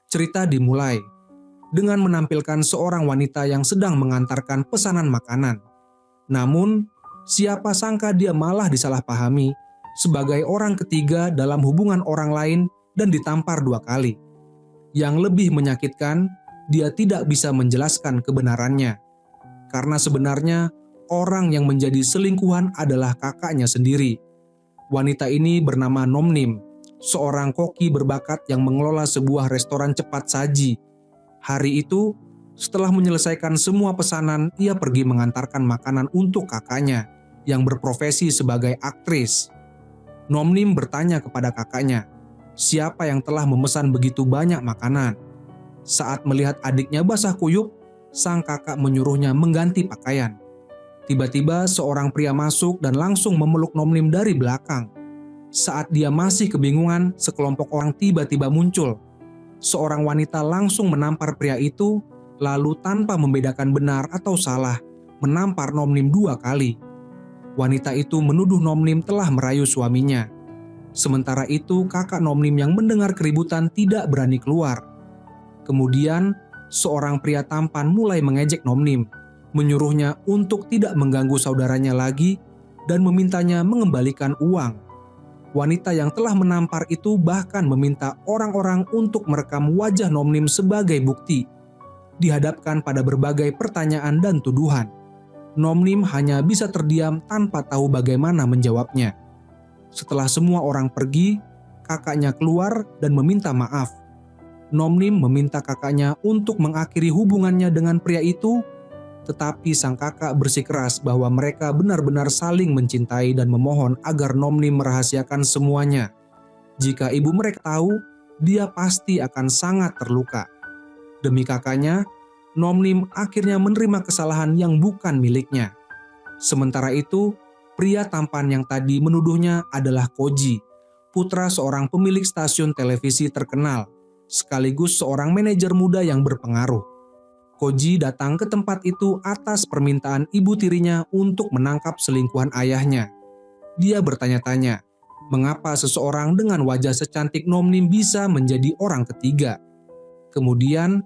Cerita dimulai dengan menampilkan seorang wanita yang sedang mengantarkan pesanan makanan. Namun, siapa sangka dia malah disalahpahami sebagai orang ketiga dalam hubungan orang lain dan ditampar 2 kali. Yang lebih menyakitkan, dia tidak bisa menjelaskan kebenarannya. Karena sebenarnya orang yang menjadi selingkuhan adalah kakaknya sendiri. Wanita ini bernama Nomnim, seorang koki berbakat yang mengelola sebuah restoran cepat saji. Hari itu, setelah menyelesaikan semua pesanan, ia pergi mengantarkan makanan untuk kakaknya yang berprofesi sebagai aktris. Nomnim bertanya kepada kakaknya, siapa yang telah memesan begitu banyak makanan. Saat melihat adiknya basah kuyup, sang kakak menyuruhnya mengganti pakaian. Tiba-tiba seorang pria masuk dan langsung memeluk Nomnim dari belakang. Saat dia masih kebingungan, sekelompok orang tiba-tiba muncul. Seorang wanita langsung menampar pria itu, lalu tanpa membedakan benar atau salah, menampar Nomnim 2 kali. Wanita itu menuduh Nomnim telah merayu suaminya. Sementara itu, kakak Nomnim yang mendengar keributan tidak berani keluar. Kemudian, seorang pria tampan mulai mengejek Nomnim, menyuruhnya untuk tidak mengganggu saudaranya lagi dan memintanya mengembalikan uang. Wanita yang telah menampar itu bahkan meminta orang-orang untuk merekam wajah Nomnim sebagai bukti, dihadapkan pada berbagai pertanyaan dan tuduhan. Nomnim hanya bisa terdiam tanpa tahu bagaimana menjawabnya. Setelah semua orang pergi, kakaknya keluar dan meminta maaf. Nomnim meminta kakaknya untuk mengakhiri hubungannya dengan pria itu, tetapi sang kakak bersikeras bahwa mereka benar-benar saling mencintai dan memohon agar Nomnim merahasiakan semuanya. Jika ibu mereka tahu, dia pasti akan sangat terluka. Demi kakaknya, Nomnim akhirnya menerima kesalahan yang bukan miliknya. Sementara itu, pria tampan yang tadi menuduhnya adalah Koji, putra seorang pemilik stasiun televisi terkenal, sekaligus seorang manajer muda yang berpengaruh. Koji datang ke tempat itu atas permintaan ibu tirinya untuk menangkap selingkuhan ayahnya. Dia bertanya-tanya, mengapa seseorang dengan wajah secantik Nomnim bisa menjadi orang ketiga. Kemudian,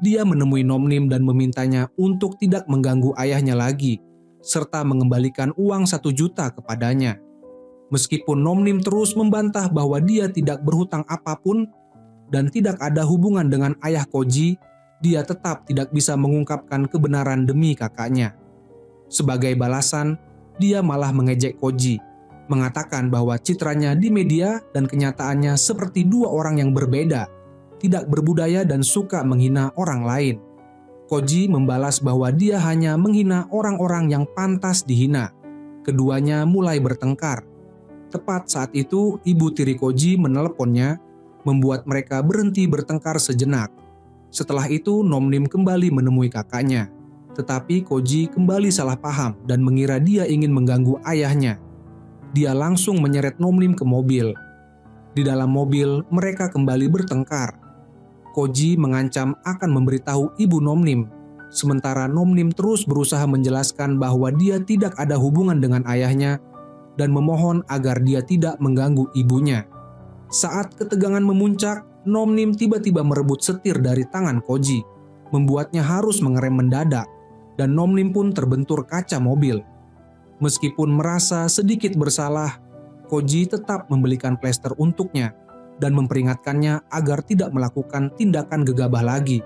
dia menemui Nomnim dan memintanya untuk tidak mengganggu ayahnya lagi, serta mengembalikan uang 1 juta kepadanya. Meskipun Nomnim terus membantah bahwa dia tidak berhutang apapun dan tidak ada hubungan dengan ayah Koji, dia tetap tidak bisa mengungkapkan kebenaran demi kakaknya. Sebagai balasan, dia malah mengejek Koji, mengatakan bahwa citranya di media dan kenyataannya seperti 2 orang yang berbeda, tidak berbudaya dan suka menghina orang lain. Koji membalas bahwa dia hanya menghina orang-orang yang pantas dihina. Keduanya mulai bertengkar. Tepat saat itu, ibu tiri Koji meneleponnya, membuat mereka berhenti bertengkar sejenak. Setelah itu, Nomnim kembali menemui kakaknya. Tetapi Koji kembali salah paham dan mengira dia ingin mengganggu ayahnya. Dia langsung menyeret Nomnim ke mobil. Di dalam mobil, mereka kembali bertengkar. Koji mengancam akan memberitahu ibu Nomnim, sementara Nomnim terus berusaha menjelaskan bahwa dia tidak ada hubungan dengan ayahnya dan memohon agar dia tidak mengganggu ibunya. Saat ketegangan memuncak, Nomnim tiba-tiba merebut setir dari tangan Koji, membuatnya harus mengerem mendadak, dan Nomnim pun terbentur kaca mobil. Meskipun merasa sedikit bersalah, Koji tetap membelikan plester untuknya dan memperingatkannya agar tidak melakukan tindakan gegabah lagi.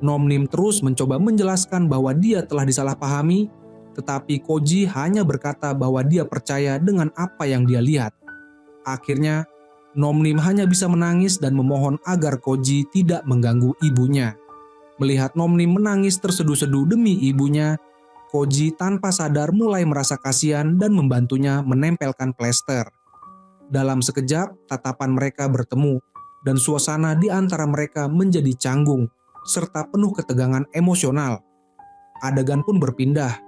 Nomnim terus mencoba menjelaskan bahwa dia telah disalahpahami, tetapi Koji hanya berkata bahwa dia percaya dengan apa yang dia lihat. Akhirnya, Nomnim hanya bisa menangis dan memohon agar Koji tidak mengganggu ibunya. Melihat Nomnim menangis terseduh-seduh demi ibunya, Koji tanpa sadar mulai merasa kasihan dan membantunya menempelkan plester. Dalam sekejap, tatapan mereka bertemu dan suasana di antara mereka menjadi canggung serta penuh ketegangan emosional. Adegan pun berpindah.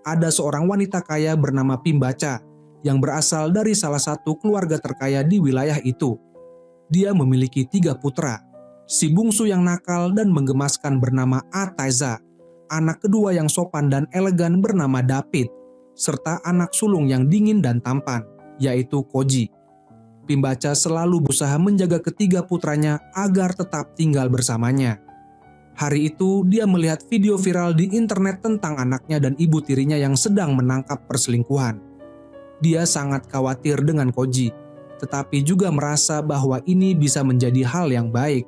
Ada seorang wanita kaya bernama Pimbaca yang berasal dari salah satu keluarga terkaya di wilayah itu. Dia memiliki 3 putra, si bungsu yang nakal dan menggemaskan bernama Ataiza, anak kedua yang sopan dan elegan bernama David, serta anak sulung yang dingin dan tampan, yaitu Koji. Pimbaca selalu berusaha menjaga ketiga putranya agar tetap tinggal bersamanya. Hari itu dia melihat video viral di internet tentang anaknya dan ibu tirinya yang sedang menangkap perselingkuhan. Dia sangat khawatir dengan Koji, tetapi juga merasa bahwa ini bisa menjadi hal yang baik.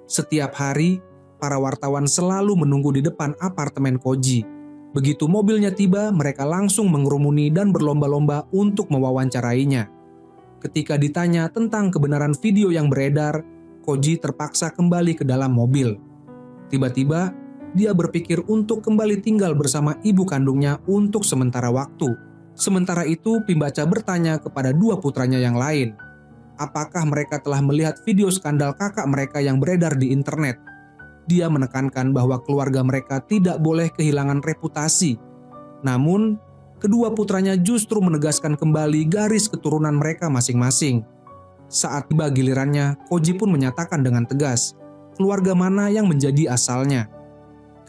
Setiap hari, para wartawan selalu menunggu di depan apartemen Koji. Begitu mobilnya tiba, mereka langsung mengerumuni dan berlomba-lomba untuk mewawancarainya. Ketika ditanya tentang kebenaran video yang beredar, Koji terpaksa kembali ke dalam mobil. Tiba-tiba, dia berpikir untuk kembali tinggal bersama ibu kandungnya untuk sementara waktu. Sementara itu, pembaca bertanya kepada dua putranya yang lain, apakah mereka telah melihat video skandal kakak mereka yang beredar di internet. Dia menekankan bahwa keluarga mereka tidak boleh kehilangan reputasi. Namun, kedua putranya justru menegaskan kembali garis keturunan mereka masing-masing. Saat tiba gilirannya, Koji pun menyatakan dengan tegas, keluarga mana yang menjadi asalnya.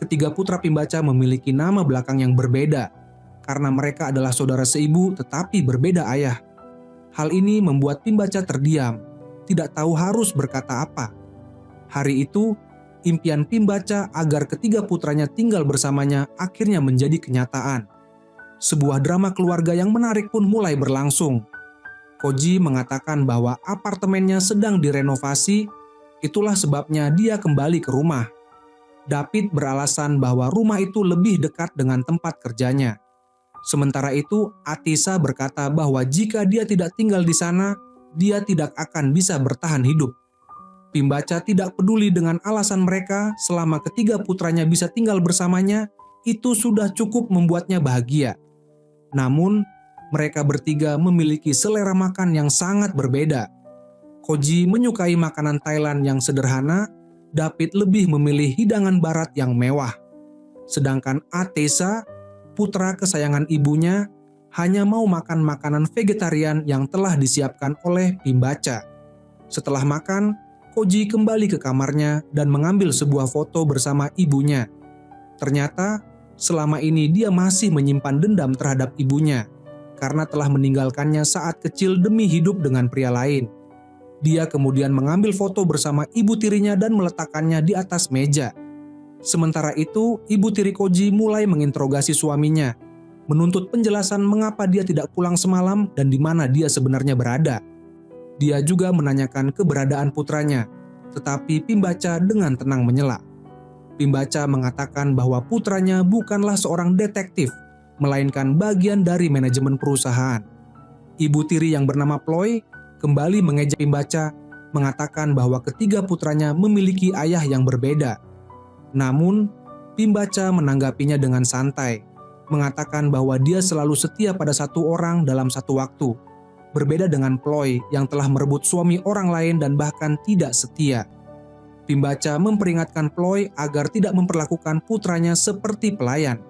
Ketiga putra pembaca memiliki nama belakang yang berbeda, karena mereka adalah saudara seibu tetapi berbeda ayah. Hal ini membuat pembaca terdiam, tidak tahu harus berkata apa. Hari itu, impian pembaca agar ketiga putranya tinggal bersamanya akhirnya menjadi kenyataan. Sebuah drama keluarga yang menarik pun mulai berlangsung. Koji mengatakan bahwa apartemennya sedang direnovasi, itulah sebabnya dia kembali ke rumah. David beralasan bahwa rumah itu lebih dekat dengan tempat kerjanya. Sementara itu, Atisa berkata bahwa jika dia tidak tinggal di sana, dia tidak akan bisa bertahan hidup. Pembaca tidak peduli dengan alasan mereka selama ketiga putranya bisa tinggal bersamanya, itu sudah cukup membuatnya bahagia. Namun, mereka bertiga memiliki selera makan yang sangat berbeda. Koji menyukai makanan Thailand yang sederhana, David lebih memilih hidangan barat yang mewah. Sedangkan Atesa, putra kesayangan ibunya, hanya mau makan makanan vegetarian yang telah disiapkan oleh pembaca. Setelah makan, Koji kembali ke kamarnya dan mengambil sebuah foto bersama ibunya. Ternyata, selama ini dia masih menyimpan dendam terhadap ibunya karena telah meninggalkannya saat kecil demi hidup dengan pria lain. Dia kemudian mengambil foto bersama ibu tirinya dan meletakkannya di atas meja. Sementara itu, ibu tiri Koji mulai menginterogasi suaminya, menuntut penjelasan mengapa dia tidak pulang semalam dan di mana dia sebenarnya berada. Dia juga menanyakan keberadaan putranya, tetapi pembaca dengan tenang menyela. Pembaca mengatakan bahwa putranya bukanlah seorang detektif, melainkan bagian dari manajemen perusahaan. Ibu tiri yang bernama Ploy kembali mengejek pembaca, mengatakan bahwa ketiga putranya memiliki ayah yang berbeda. Namun, pembaca menanggapinya dengan santai, mengatakan bahwa dia selalu setia pada satu orang dalam satu waktu, berbeda dengan Ploy yang telah merebut suami orang lain dan bahkan tidak setia. Pembaca memperingatkan Ploy agar tidak memperlakukan putranya seperti pelayan.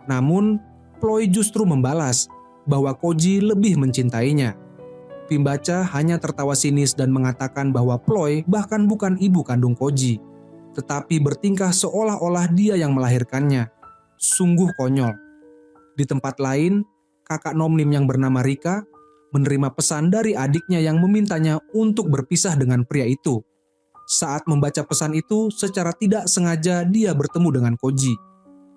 Namun, Ploy justru membalas bahwa Koji lebih mencintainya. Pembaca hanya tertawa sinis dan mengatakan bahwa Ploy bahkan bukan ibu kandung Koji, tetapi bertingkah seolah-olah dia yang melahirkannya. Sungguh konyol. Di tempat lain, kakak Nomnim yang bernama Rika menerima pesan dari adiknya yang memintanya untuk berpisah dengan pria itu. Saat membaca pesan itu, secara tidak sengaja dia bertemu dengan Koji.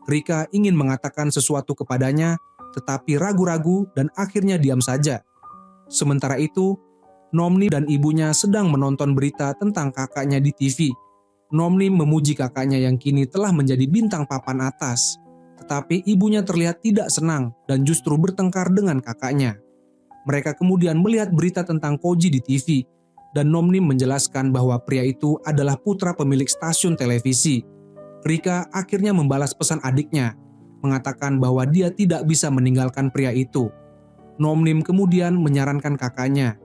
Rika ingin mengatakan sesuatu kepadanya, tetapi ragu-ragu dan akhirnya diam saja. Sementara itu, Nomnim dan ibunya sedang menonton berita tentang kakaknya di TV. Nomnim memuji kakaknya yang kini telah menjadi bintang papan atas, tetapi ibunya terlihat tidak senang dan justru bertengkar dengan kakaknya. Mereka kemudian melihat berita tentang Koji di TV, dan Nomnim menjelaskan bahwa pria itu adalah putra pemilik stasiun televisi. Rika akhirnya membalas pesan adiknya, mengatakan bahwa dia tidak bisa meninggalkan pria itu. Nomnim kemudian menyarankan kakaknya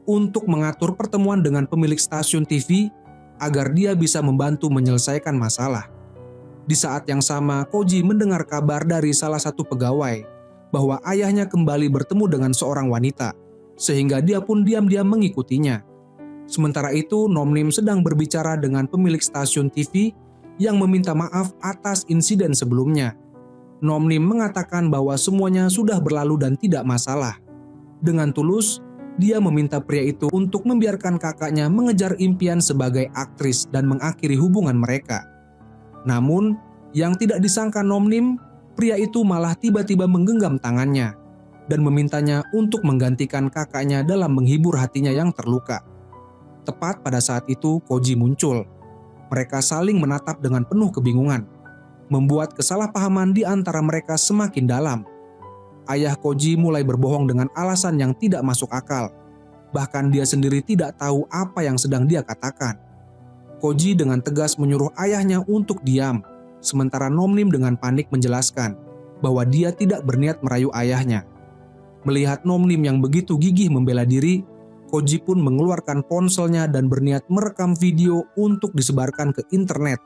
untuk mengatur pertemuan dengan pemilik stasiun TV agar dia bisa membantu menyelesaikan masalah. Di saat yang sama, Koji mendengar kabar dari salah satu pegawai bahwa ayahnya kembali bertemu dengan seorang wanita, sehingga dia pun diam-diam mengikutinya. Sementara itu, Nomnim sedang berbicara dengan pemilik stasiun TV yang meminta maaf atas insiden sebelumnya. Nomnim mengatakan bahwa semuanya sudah berlalu dan tidak masalah. Dengan tulus, dia meminta pria itu untuk membiarkan kakaknya mengejar impian sebagai aktris dan mengakhiri hubungan mereka. Namun, yang tidak disangka Nomnim, pria itu malah tiba-tiba menggenggam tangannya dan memintanya untuk menggantikan kakaknya dalam menghibur hatinya yang terluka. Tepat pada saat itu Koji muncul. Mereka saling menatap dengan penuh kebingungan, membuat kesalahpahaman di antara mereka semakin dalam. Ayah Koji mulai berbohong dengan alasan yang tidak masuk akal. Bahkan dia sendiri tidak tahu apa yang sedang dia katakan. Koji dengan tegas menyuruh ayahnya untuk diam, sementara Nomnim dengan panik menjelaskan bahwa dia tidak berniat merayu ayahnya. Melihat Nomnim yang begitu gigih membela diri, Koji pun mengeluarkan ponselnya dan berniat merekam video untuk disebarkan ke internet.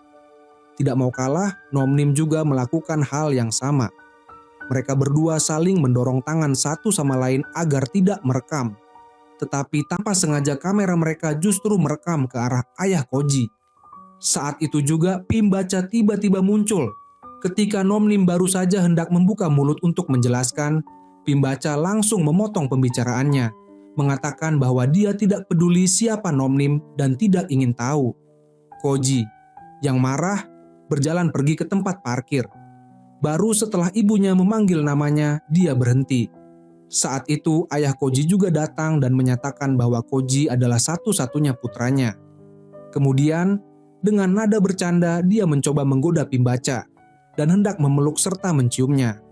Tidak mau kalah, Nomnim juga melakukan hal yang sama. Mereka berdua saling mendorong tangan satu sama lain agar tidak merekam. Tetapi tanpa sengaja kamera mereka justru merekam ke arah ayah Koji. Saat itu juga Pimbaca tiba-tiba muncul. Ketika Nomnim baru saja hendak membuka mulut untuk menjelaskan, Pimbaca langsung memotong pembicaraannya, mengatakan bahwa dia tidak peduli siapa Nomnim dan tidak ingin tahu. Koji, yang marah, berjalan pergi ke tempat parkir. Baru setelah ibunya memanggil namanya, dia berhenti. Saat itu ayah Koji juga datang dan menyatakan bahwa Koji adalah satu-satunya putranya. Kemudian, dengan nada bercanda dia mencoba menggoda Pimbaca dan hendak memeluk serta menciumnya.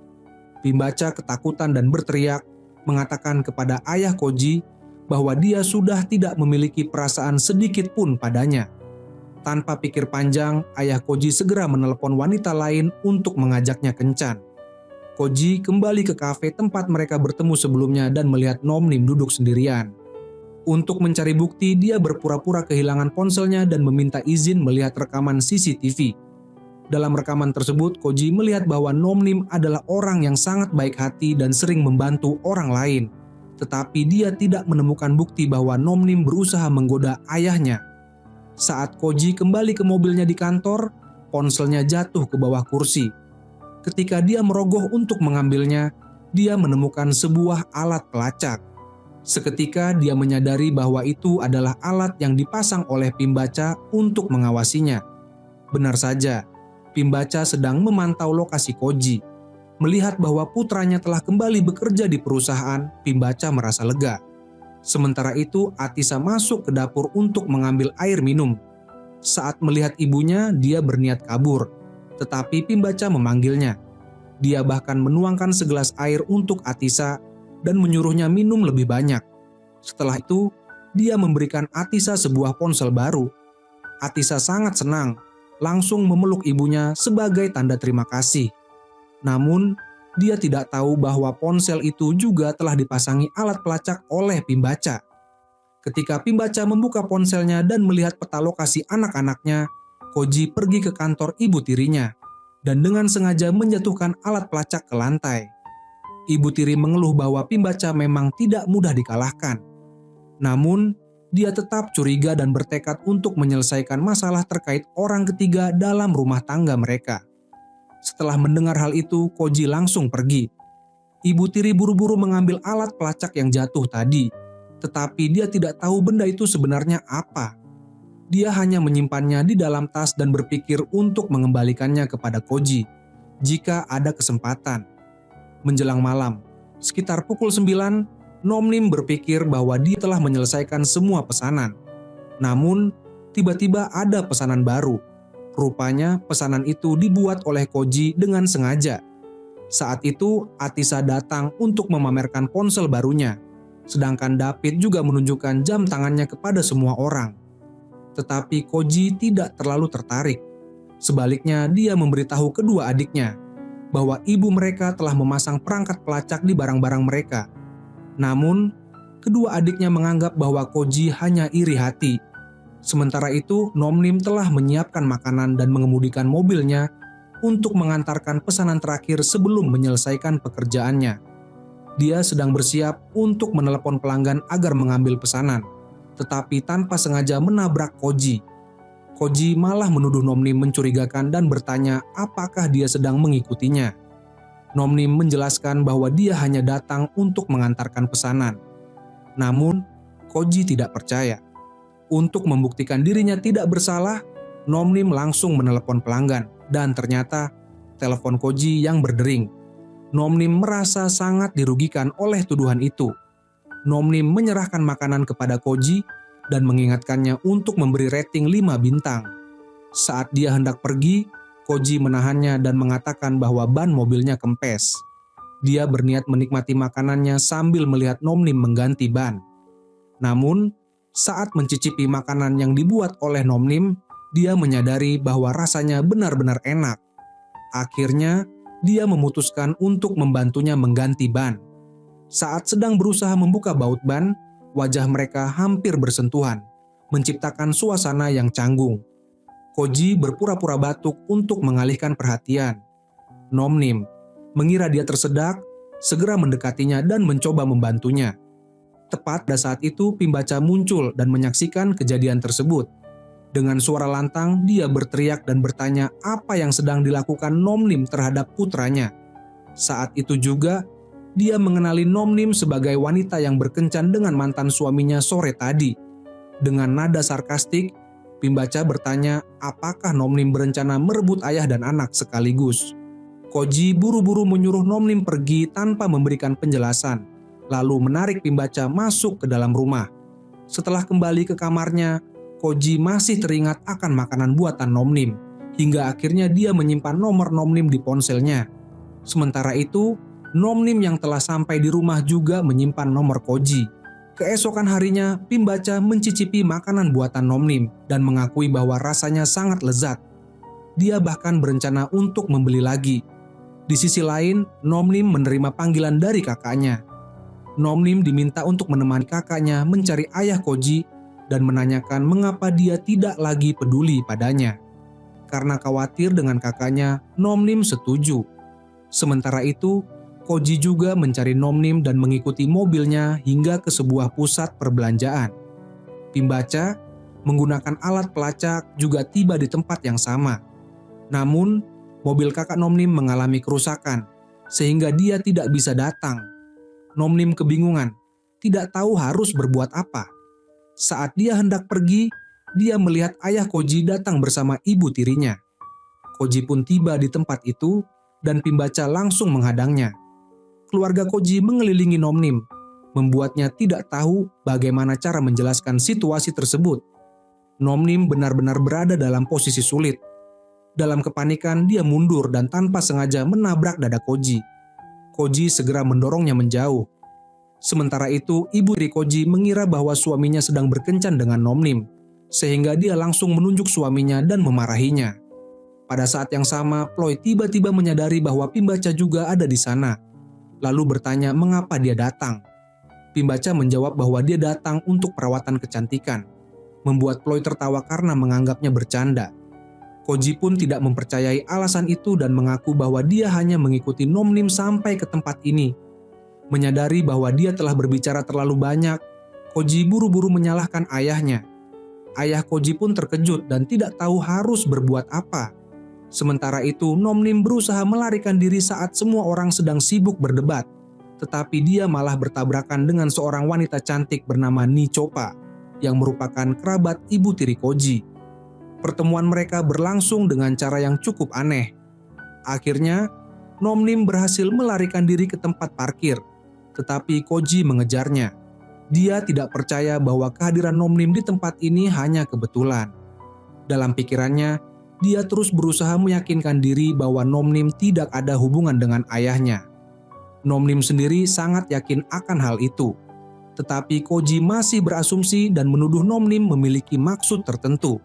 Pimbaca ketakutan dan berteriak, mengatakan kepada ayah Koji bahwa dia sudah tidak memiliki perasaan sedikit pun padanya. Tanpa pikir panjang, ayah Koji segera menelepon wanita lain untuk mengajaknya kencan. Koji kembali ke kafe tempat mereka bertemu sebelumnya dan melihat Nomnim duduk sendirian. Untuk mencari bukti, dia berpura-pura kehilangan ponselnya dan meminta izin melihat rekaman CCTV. Dalam rekaman tersebut, Koji melihat bahwa Nomnim adalah orang yang sangat baik hati dan sering membantu orang lain. Tetapi dia tidak menemukan bukti bahwa Nomnim berusaha menggoda ayahnya. Saat Koji kembali ke mobilnya di kantor, ponselnya jatuh ke bawah kursi. Ketika dia merogoh untuk mengambilnya, dia menemukan sebuah alat pelacak. Seketika dia menyadari bahwa itu adalah alat yang dipasang oleh Pimbaca untuk mengawasinya. Benar saja, Pimbaca sedang memantau lokasi Koji. Melihat bahwa putranya telah kembali bekerja di perusahaan, Pimbaca merasa lega. Sementara itu, Atisa masuk ke dapur untuk mengambil air minum. Saat melihat ibunya, dia berniat kabur. Tetapi Pimbaca memanggilnya. Dia bahkan menuangkan segelas air untuk Atisa dan menyuruhnya minum lebih banyak. Setelah itu, dia memberikan Atisa sebuah ponsel baru. Atisa sangat senang, langsung memeluk ibunya sebagai tanda terima kasih. Namun, dia tidak tahu bahwa ponsel itu juga telah dipasangi alat pelacak oleh Pimbaca. Ketika Pimbaca membuka ponselnya dan melihat peta lokasi anak-anaknya, Koji pergi ke kantor ibu tirinya dan dengan sengaja menjatuhkan alat pelacak ke lantai. Ibu tiri mengeluh bahwa Pimbaca memang tidak mudah dikalahkan. Namun, dia tetap curiga dan bertekad untuk menyelesaikan masalah terkait orang ketiga dalam rumah tangga mereka. Setelah mendengar hal itu, Koji langsung pergi. Ibu tiri buru-buru mengambil alat pelacak yang jatuh tadi, tetapi dia tidak tahu benda itu sebenarnya apa. Dia hanya menyimpannya di dalam tas dan berpikir untuk mengembalikannya kepada Koji jika ada kesempatan. Menjelang malam, sekitar pukul 9, Nomnim berpikir bahwa dia telah menyelesaikan semua pesanan. Namun, tiba-tiba ada pesanan baru. Rupanya pesanan itu dibuat oleh Koji dengan sengaja. Saat itu, Atisa datang untuk memamerkan ponsel barunya, sedangkan David juga menunjukkan jam tangannya kepada semua orang. Tetapi Koji tidak terlalu tertarik. Sebaliknya, dia memberitahu kedua adiknya bahwa ibu mereka telah memasang perangkat pelacak di barang-barang mereka. Namun, kedua adiknya menganggap bahwa Koji hanya iri hati. Sementara itu, Nomnim telah menyiapkan makanan dan mengemudikan mobilnya untuk mengantarkan pesanan terakhir sebelum menyelesaikan pekerjaannya. Dia sedang bersiap untuk menelepon pelanggan agar mengambil pesanan, tetapi tanpa sengaja menabrak Koji. Koji malah menuduh Nomnim mencurigakan dan bertanya apakah dia sedang mengikutinya. Nomnim menjelaskan bahwa dia hanya datang untuk mengantarkan pesanan. Namun, Koji tidak percaya. Untuk membuktikan dirinya tidak bersalah, Nomnim langsung menelepon pelanggan dan ternyata telepon Koji yang berdering. Nomnim merasa sangat dirugikan oleh tuduhan itu. Nomnim menyerahkan makanan kepada Koji dan mengingatkannya untuk memberi rating 5 bintang. Saat dia hendak pergi, Koji menahannya dan mengatakan bahwa ban mobilnya kempes. Dia berniat menikmati makanannya sambil melihat Nomnim mengganti ban. Namun, saat mencicipi makanan yang dibuat oleh Nomnim, dia menyadari bahwa rasanya benar-benar enak. Akhirnya, dia memutuskan untuk membantunya mengganti ban. Saat sedang berusaha membuka baut ban, wajah mereka hampir bersentuhan, menciptakan suasana yang canggung. Koji berpura-pura batuk untuk mengalihkan perhatian. Nomnim mengira dia tersedak, segera mendekatinya dan mencoba membantunya. Tepat pada saat itu Pimbaca muncul dan menyaksikan kejadian tersebut. Dengan suara lantang, dia berteriak dan bertanya apa yang sedang dilakukan Nomnim terhadap putranya. Saat itu juga, dia mengenali Nomnim sebagai wanita yang berkencan dengan mantan suaminya sore tadi. Dengan nada sarkastik, Pimbaca bertanya apakah Nomnim berencana merebut ayah dan anak sekaligus. Koji buru-buru menyuruh Nomnim pergi tanpa memberikan penjelasan, lalu menarik Pimbaca masuk ke dalam rumah. Setelah kembali ke kamarnya, Koji masih teringat akan makanan buatan Nomnim, hingga akhirnya dia menyimpan nomor Nomnim di ponselnya. Sementara itu, Nomnim yang telah sampai di rumah juga menyimpan nomor Koji. Keesokan harinya, Pimbaca mencicipi makanan buatan Nomnim dan mengakui bahwa rasanya sangat lezat. Dia bahkan berencana untuk membeli lagi. Di sisi lain, Nomnim menerima panggilan dari kakaknya. Nomnim diminta untuk menemani kakaknya mencari ayah Koji dan menanyakan mengapa dia tidak lagi peduli padanya. Karena khawatir dengan kakaknya, Nomnim setuju. Sementara itu, Koji juga mencari Nomnim dan mengikuti mobilnya hingga ke sebuah pusat perbelanjaan. Pimbaca menggunakan alat pelacak juga tiba di tempat yang sama. Namun, mobil kakak Nomnim mengalami kerusakan, sehingga dia tidak bisa datang. Nomnim kebingungan, tidak tahu harus berbuat apa. Saat dia hendak pergi, dia melihat ayah Koji datang bersama ibu tirinya. Koji pun tiba di tempat itu, dan Pimbaca langsung menghadangnya. Keluarga Koji mengelilingi Nomnim, membuatnya tidak tahu bagaimana cara menjelaskan situasi tersebut. Nomnim benar-benar berada dalam posisi sulit. Dalam kepanikan, dia mundur dan tanpa sengaja menabrak dada Koji. Koji segera mendorongnya menjauh. Sementara itu, ibu tiri Koji mengira bahwa suaminya sedang berkencan dengan Nomnim, sehingga dia langsung menunjuk suaminya dan memarahinya. Pada saat yang sama, Ploy tiba-tiba menyadari bahwa Pimbaca juga ada di sana, lalu bertanya mengapa dia datang. Pimbaca menjawab bahwa dia datang untuk perawatan kecantikan, membuat Ploy tertawa karena menganggapnya bercanda. Koji pun tidak mempercayai alasan itu dan mengaku bahwa dia hanya mengikuti Nomnim sampai ke tempat ini. Menyadari bahwa dia telah berbicara terlalu banyak, Koji buru-buru menyalahkan ayahnya. Ayah Koji pun terkejut dan tidak tahu harus berbuat apa. Sementara itu, Nomnim berusaha melarikan diri saat semua orang sedang sibuk berdebat, tetapi dia malah bertabrakan dengan seorang wanita cantik bernama Nichopa, yang merupakan kerabat ibu tiri Koji. Pertemuan mereka berlangsung dengan cara yang cukup aneh. Akhirnya, Nomnim berhasil melarikan diri ke tempat parkir, tetapi Koji mengejarnya. Dia tidak percaya bahwa kehadiran Nomnim di tempat ini hanya kebetulan. Dalam pikirannya, dia terus berusaha meyakinkan diri bahwa Nomnim tidak ada hubungan dengan ayahnya. Nomnim sendiri sangat yakin akan hal itu. Tetapi Koji masih berasumsi dan menuduh Nomnim memiliki maksud tertentu.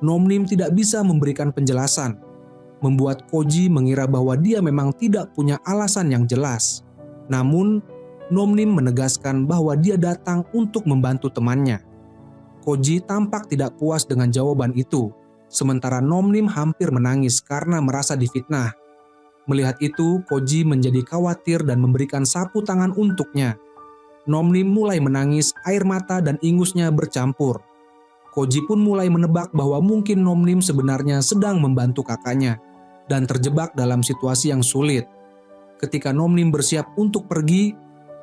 Nomnim tidak bisa memberikan penjelasan, membuat Koji mengira bahwa dia memang tidak punya alasan yang jelas. Namun, Nomnim menegaskan bahwa dia datang untuk membantu temannya. Koji tampak tidak puas dengan jawaban itu, sementara Nomnim hampir menangis karena merasa difitnah. Melihat itu, Koji menjadi khawatir dan memberikan sapu tangan untuknya. Nomnim mulai menangis, air mata dan ingusnya bercampur. Koji pun mulai menebak bahwa mungkin Nomnim sebenarnya sedang membantu kakaknya dan terjebak dalam situasi yang sulit. Ketika Nomnim bersiap untuk pergi,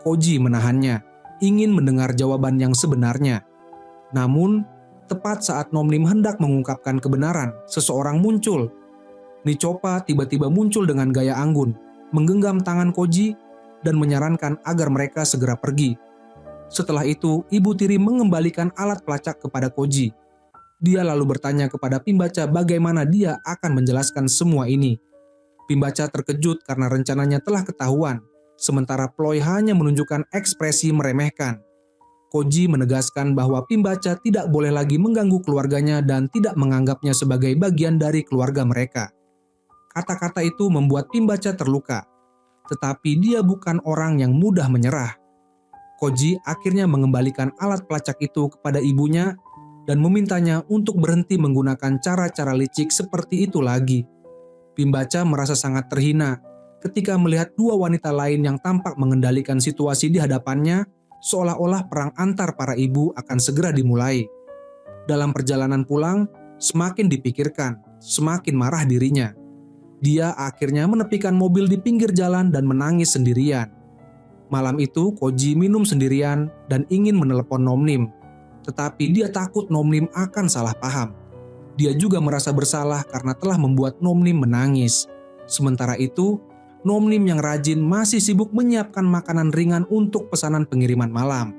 Koji menahannya. ingin mendengar jawaban yang sebenarnya. Namun, tepat saat Nomnim hendak mengungkapkan kebenaran, seseorang muncul. Nicopa tiba-tiba muncul dengan gaya anggun, menggenggam tangan Koji dan menyarankan agar mereka segera pergi. Setelah itu, ibu tiri mengembalikan alat pelacak kepada Koji. Dia lalu bertanya kepada pembaca bagaimana dia akan menjelaskan semua ini. Pembaca terkejut karena rencananya telah ketahuan, sementara Ploy hanya menunjukkan ekspresi meremehkan. Koji menegaskan bahwa pembaca tidak boleh lagi mengganggu keluarganya dan tidak menganggapnya sebagai bagian dari keluarga mereka. Kata-kata itu membuat pembaca terluka, tetapi dia bukan orang yang mudah menyerah. Koji akhirnya mengembalikan alat pelacak itu kepada ibunya dan memintanya untuk berhenti menggunakan cara-cara licik seperti itu lagi. Pembaca merasa sangat terhina ketika melihat dua wanita lain yang tampak mengendalikan situasi di hadapannya, seolah-olah perang antar para ibu akan segera dimulai. Dalam perjalanan pulang, semakin dipikirkan, semakin marah dirinya. Dia akhirnya menepikan mobil di pinggir jalan dan menangis sendirian. Malam itu, Koji minum sendirian dan ingin menelepon Nomnim. Tetapi dia takut Nomnim akan salah paham. Dia juga merasa bersalah karena telah membuat Nomnim menangis. Sementara itu, Nomnim yang rajin masih sibuk menyiapkan makanan ringan untuk pesanan pengiriman malam.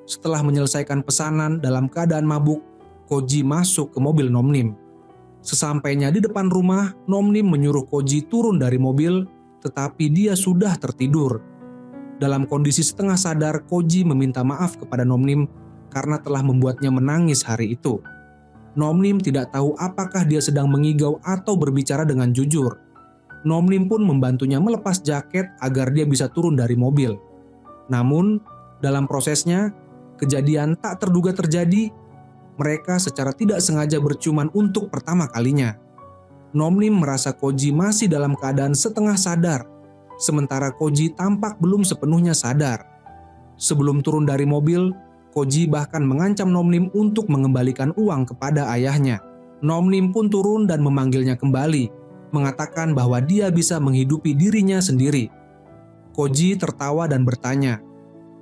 Setelah menyelesaikan pesanan dalam keadaan mabuk, Koji masuk ke mobil Nomnim. Sesampainya di depan rumah, Nomnim menyuruh Koji turun dari mobil, tetapi dia sudah tertidur. Dalam kondisi setengah sadar, Koji meminta maaf kepada Nomnim karena telah membuatnya menangis hari itu. Nomnim tidak tahu apakah dia sedang mengigau atau berbicara dengan jujur. Nomnim pun membantunya melepas jaket agar dia bisa turun dari mobil. Namun, dalam prosesnya, kejadian tak terduga terjadi. Mereka secara tidak sengaja berciuman untuk pertama kalinya. Nomnim merasa Koji masih dalam keadaan setengah sadar, sementara Koji tampak belum sepenuhnya sadar. Sebelum turun dari mobil, Koji bahkan mengancam Nomnim untuk mengembalikan uang kepada ayahnya. Nomnim pun turun dan memanggilnya kembali, mengatakan bahwa dia bisa menghidupi dirinya sendiri. Koji tertawa dan bertanya,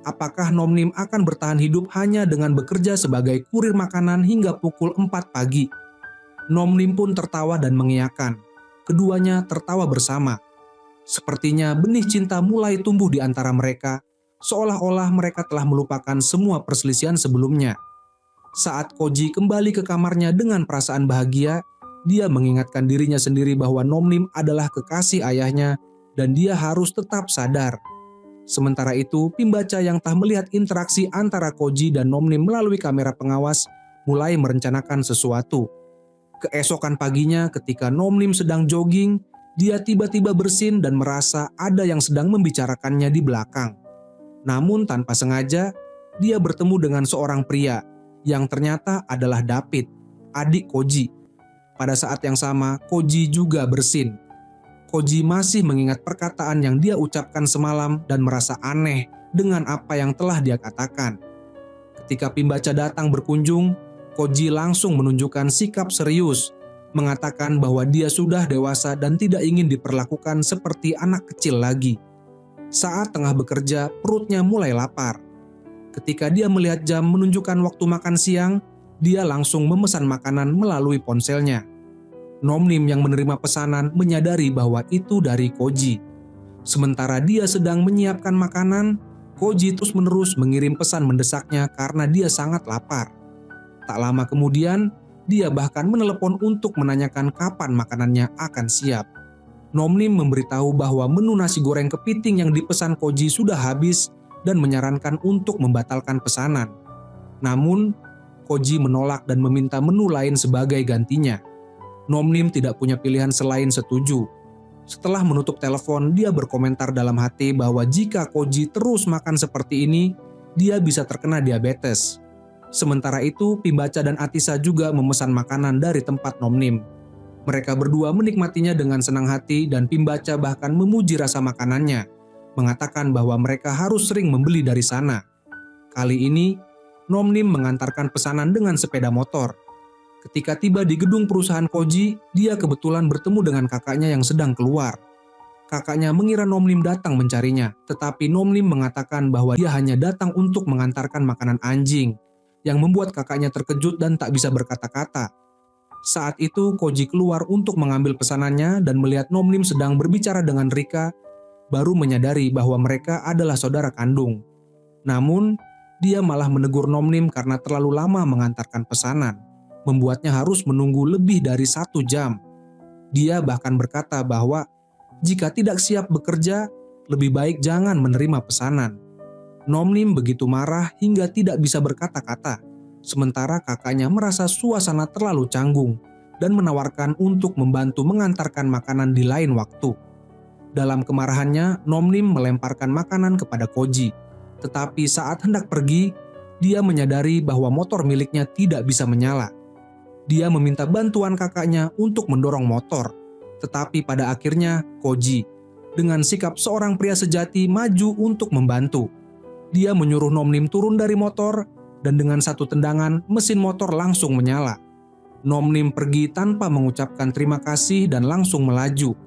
apakah Nomnim akan bertahan hidup hanya dengan bekerja sebagai kurir makanan hingga pukul 4 pagi? Nomnim pun tertawa dan mengiyakan. Keduanya tertawa bersama. Sepertinya benih cinta mulai tumbuh di antara mereka, seolah-olah mereka telah melupakan semua perselisihan sebelumnya. Saat Koji kembali ke kamarnya dengan perasaan bahagia, dia mengingatkan dirinya sendiri bahwa Nomnim adalah kekasih ayahnya dan dia harus tetap sadar. Sementara itu, pembaca yang telah melihat interaksi antara Koji dan Nomnim melalui kamera pengawas mulai merencanakan sesuatu. Keesokan paginya ketika Nomnim sedang jogging, dia tiba-tiba bersin dan merasa ada yang sedang membicarakannya di belakang. Namun tanpa sengaja, dia bertemu dengan seorang pria yang ternyata adalah David, adik Koji. Pada saat yang sama, Koji juga bersin. Koji masih mengingat perkataan yang dia ucapkan semalam dan merasa aneh dengan apa yang telah dia katakan. Ketika pembaca datang berkunjung, Koji langsung menunjukkan sikap serius, mengatakan bahwa dia sudah dewasa dan tidak ingin diperlakukan seperti anak kecil lagi. Saat tengah bekerja, perutnya mulai lapar. Ketika dia melihat jam menunjukkan waktu makan siang, dia langsung memesan makanan melalui ponselnya. Nomnim yang menerima pesanan menyadari bahwa itu dari Koji. Sementara dia sedang menyiapkan makanan, Koji terus-menerus mengirim pesan mendesaknya karena dia sangat lapar. Tak lama kemudian, dia bahkan menelepon untuk menanyakan kapan makanannya akan siap. Nomnim memberitahu bahwa menu nasi goreng kepiting yang dipesan Koji sudah habis dan menyarankan untuk membatalkan pesanan. Namun, Koji menolak dan meminta menu lain sebagai gantinya. Nomnim tidak punya pilihan selain setuju. Setelah menutup telepon, dia berkomentar dalam hati bahwa jika Koji terus makan seperti ini, dia bisa terkena diabetes. Sementara itu, pembaca dan Atisa juga memesan makanan dari tempat Nomnim. Mereka berdua menikmatinya dengan senang hati dan pembaca bahkan memuji rasa makanannya, mengatakan bahwa mereka harus sering membeli dari sana. Kali ini, Nomnim mengantarkan pesanan dengan sepeda motor. Ketika tiba di gedung perusahaan Koji, dia kebetulan bertemu dengan kakaknya yang sedang keluar. Kakaknya mengira Nomnim datang mencarinya, tetapi Nomnim mengatakan bahwa dia hanya datang untuk mengantarkan makanan anjing, yang membuat kakaknya terkejut dan tak bisa berkata-kata. Saat itu Koji keluar untuk mengambil pesanannya dan melihat Nomnim sedang berbicara dengan Rika, baru menyadari bahwa mereka adalah saudara kandung. Namun, dia malah menegur Nomnim karena terlalu lama mengantarkan pesanan, membuatnya harus menunggu lebih dari 1 jam. Dia bahkan berkata bahwa jika tidak siap bekerja, lebih baik jangan menerima pesanan. Nomnim begitu marah hingga tidak bisa berkata-kata, sementara kakaknya merasa suasana terlalu canggung dan menawarkan untuk membantu mengantarkan makanan di lain waktu. Dalam kemarahannya, Nomnim melemparkan makanan kepada Koji. Tetapi saat hendak pergi, dia menyadari bahwa motor miliknya tidak bisa menyala. Dia meminta bantuan kakaknya untuk mendorong motor. Tetapi pada akhirnya Koji, dengan sikap seorang pria sejati, maju untuk membantu. Dia menyuruh Nomnim turun dari motor dan dengan satu tendangan mesin motor langsung menyala. Nomnim pergi tanpa mengucapkan terima kasih dan langsung melaju.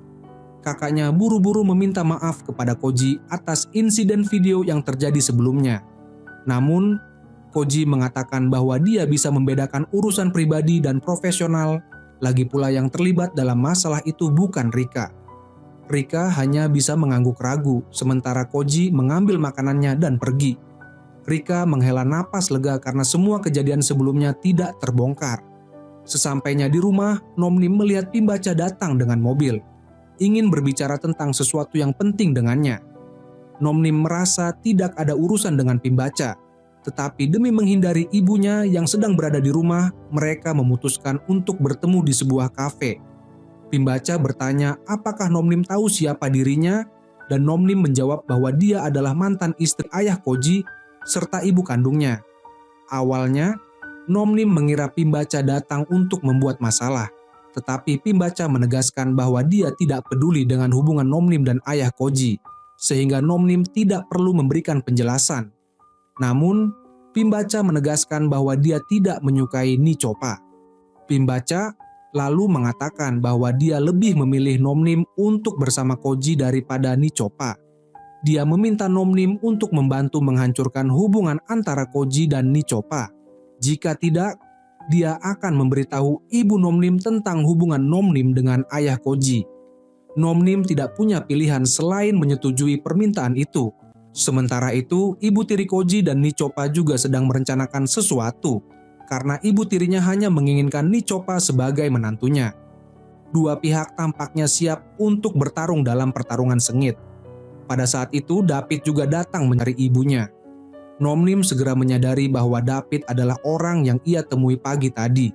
Kakaknya buru-buru meminta maaf kepada Koji atas insiden video yang terjadi sebelumnya. Namun, Koji mengatakan bahwa dia bisa membedakan urusan pribadi dan profesional. Lagi pula yang terlibat dalam masalah itu bukan Rika. Rika hanya bisa mengangguk ragu, sementara Koji mengambil makanannya dan pergi. Rika menghela napas lega karena semua kejadian sebelumnya tidak terbongkar. Sesampainya di rumah, Nomnim melihat Pimbaca datang dengan mobil, ingin berbicara tentang sesuatu yang penting dengannya. Nomnim merasa tidak ada urusan dengan Pimbaca. Tetapi demi menghindari ibunya yang sedang berada di rumah, mereka memutuskan untuk bertemu di sebuah kafe. Pimbaca bertanya apakah Nomnim tahu siapa dirinya, dan Nomnim menjawab bahwa dia adalah mantan istri ayah Koji serta ibu kandungnya. Awalnya, Nomnim mengira Pimbaca datang untuk membuat masalah, tetapi Pimbaca menegaskan bahwa dia tidak peduli dengan hubungan Nomnim dan ayah Koji, sehingga Nomnim tidak perlu memberikan penjelasan. Namun, Pimbaca menegaskan bahwa dia tidak menyukai Nicopa. Pimbaca lalu mengatakan bahwa dia lebih memilih Nomnim untuk bersama Koji daripada Nicopa. Dia meminta Nomnim untuk membantu menghancurkan hubungan antara Koji dan Nicopa. Jika tidak, dia akan memberitahu ibu Nomnim tentang hubungan Nomnim dengan ayah Koji. Nomnim tidak punya pilihan selain menyetujui permintaan itu. Sementara itu, ibu tiri Koji dan Nicopa juga sedang merencanakan sesuatu, karena ibu tirinya hanya menginginkan Nicopa sebagai menantunya. Dua pihak tampaknya siap untuk bertarung dalam pertarungan sengit. Pada saat itu, David juga datang mencari ibunya. Nomnim segera menyadari bahwa David adalah orang yang ia temui pagi tadi.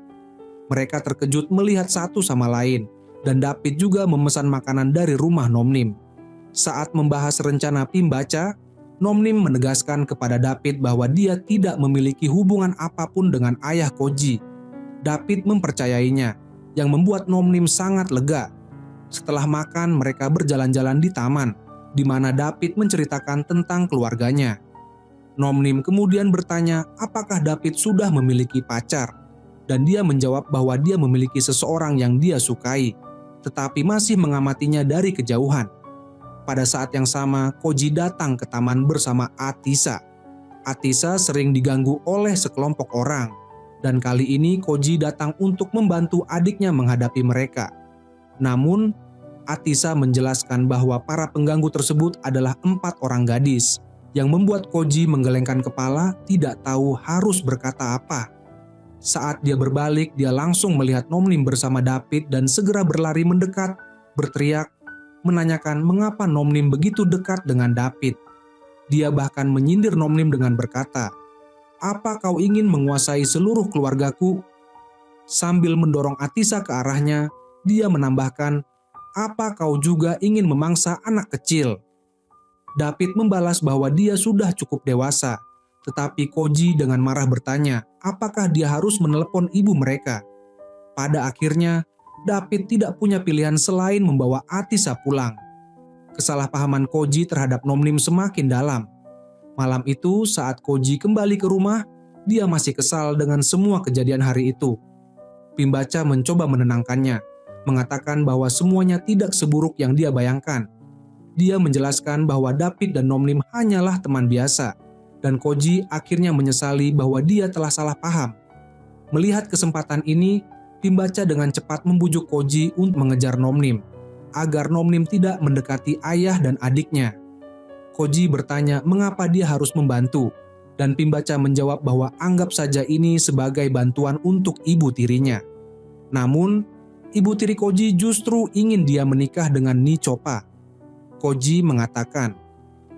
Mereka terkejut melihat satu sama lain, dan David juga memesan makanan dari rumah Nomnim. Saat membahas rencana Pimbaca, Nomnim menegaskan kepada David bahwa dia tidak memiliki hubungan apapun dengan ayah Koji. David mempercayainya, yang membuat Nomnim sangat lega. Setelah makan, mereka berjalan-jalan di taman, di mana David menceritakan tentang keluarganya. Nomnim kemudian bertanya apakah David sudah memiliki pacar, dan dia menjawab bahwa dia memiliki seseorang yang dia sukai, tetapi masih mengamatinya dari kejauhan. Pada saat yang sama, Koji datang ke taman bersama Atisa. Atisa sering diganggu oleh sekelompok orang, dan kali ini Koji datang untuk membantu adiknya menghadapi mereka. Namun, Atisa menjelaskan bahwa para pengganggu tersebut adalah 4 orang gadis, yang membuat Koji menggelengkan kepala, tidak tahu harus berkata apa. Saat dia berbalik, dia langsung melihat Nomnim bersama David dan segera berlari mendekat, berteriak, menanyakan mengapa Nomnim begitu dekat dengan David. Dia bahkan menyindir Nomnim dengan berkata, "Apa kau ingin menguasai seluruh keluargaku?" Sambil mendorong Atisa ke arahnya, dia menambahkan, "Apa kau juga ingin memangsa anak kecil?" David membalas bahwa dia sudah cukup dewasa, tetapi Koji dengan marah bertanya, apakah dia harus menelepon ibu mereka. Pada akhirnya, David tidak punya pilihan selain membawa Atisa pulang. Kesalahpahaman Koji terhadap Nomnim semakin dalam. Malam itu, saat Koji kembali ke rumah, dia masih kesal dengan semua kejadian hari itu. Pimbaca mencoba menenangkannya, mengatakan bahwa semuanya tidak seburuk yang dia bayangkan. dia menjelaskan bahwa David dan Nomnim hanyalah teman biasa, dan Koji akhirnya menyesali bahwa dia telah salah paham. Melihat kesempatan ini, Pimbaca dengan cepat membujuk Koji untuk mengejar Nomnim, agar Nomnim tidak mendekati ayah dan adiknya. Koji bertanya mengapa dia harus membantu, dan Pimbaca menjawab bahwa anggap saja ini sebagai bantuan untuk ibu tirinya. Namun, ibu tiri Koji justru ingin dia menikah dengan Nicopa. Koji mengatakan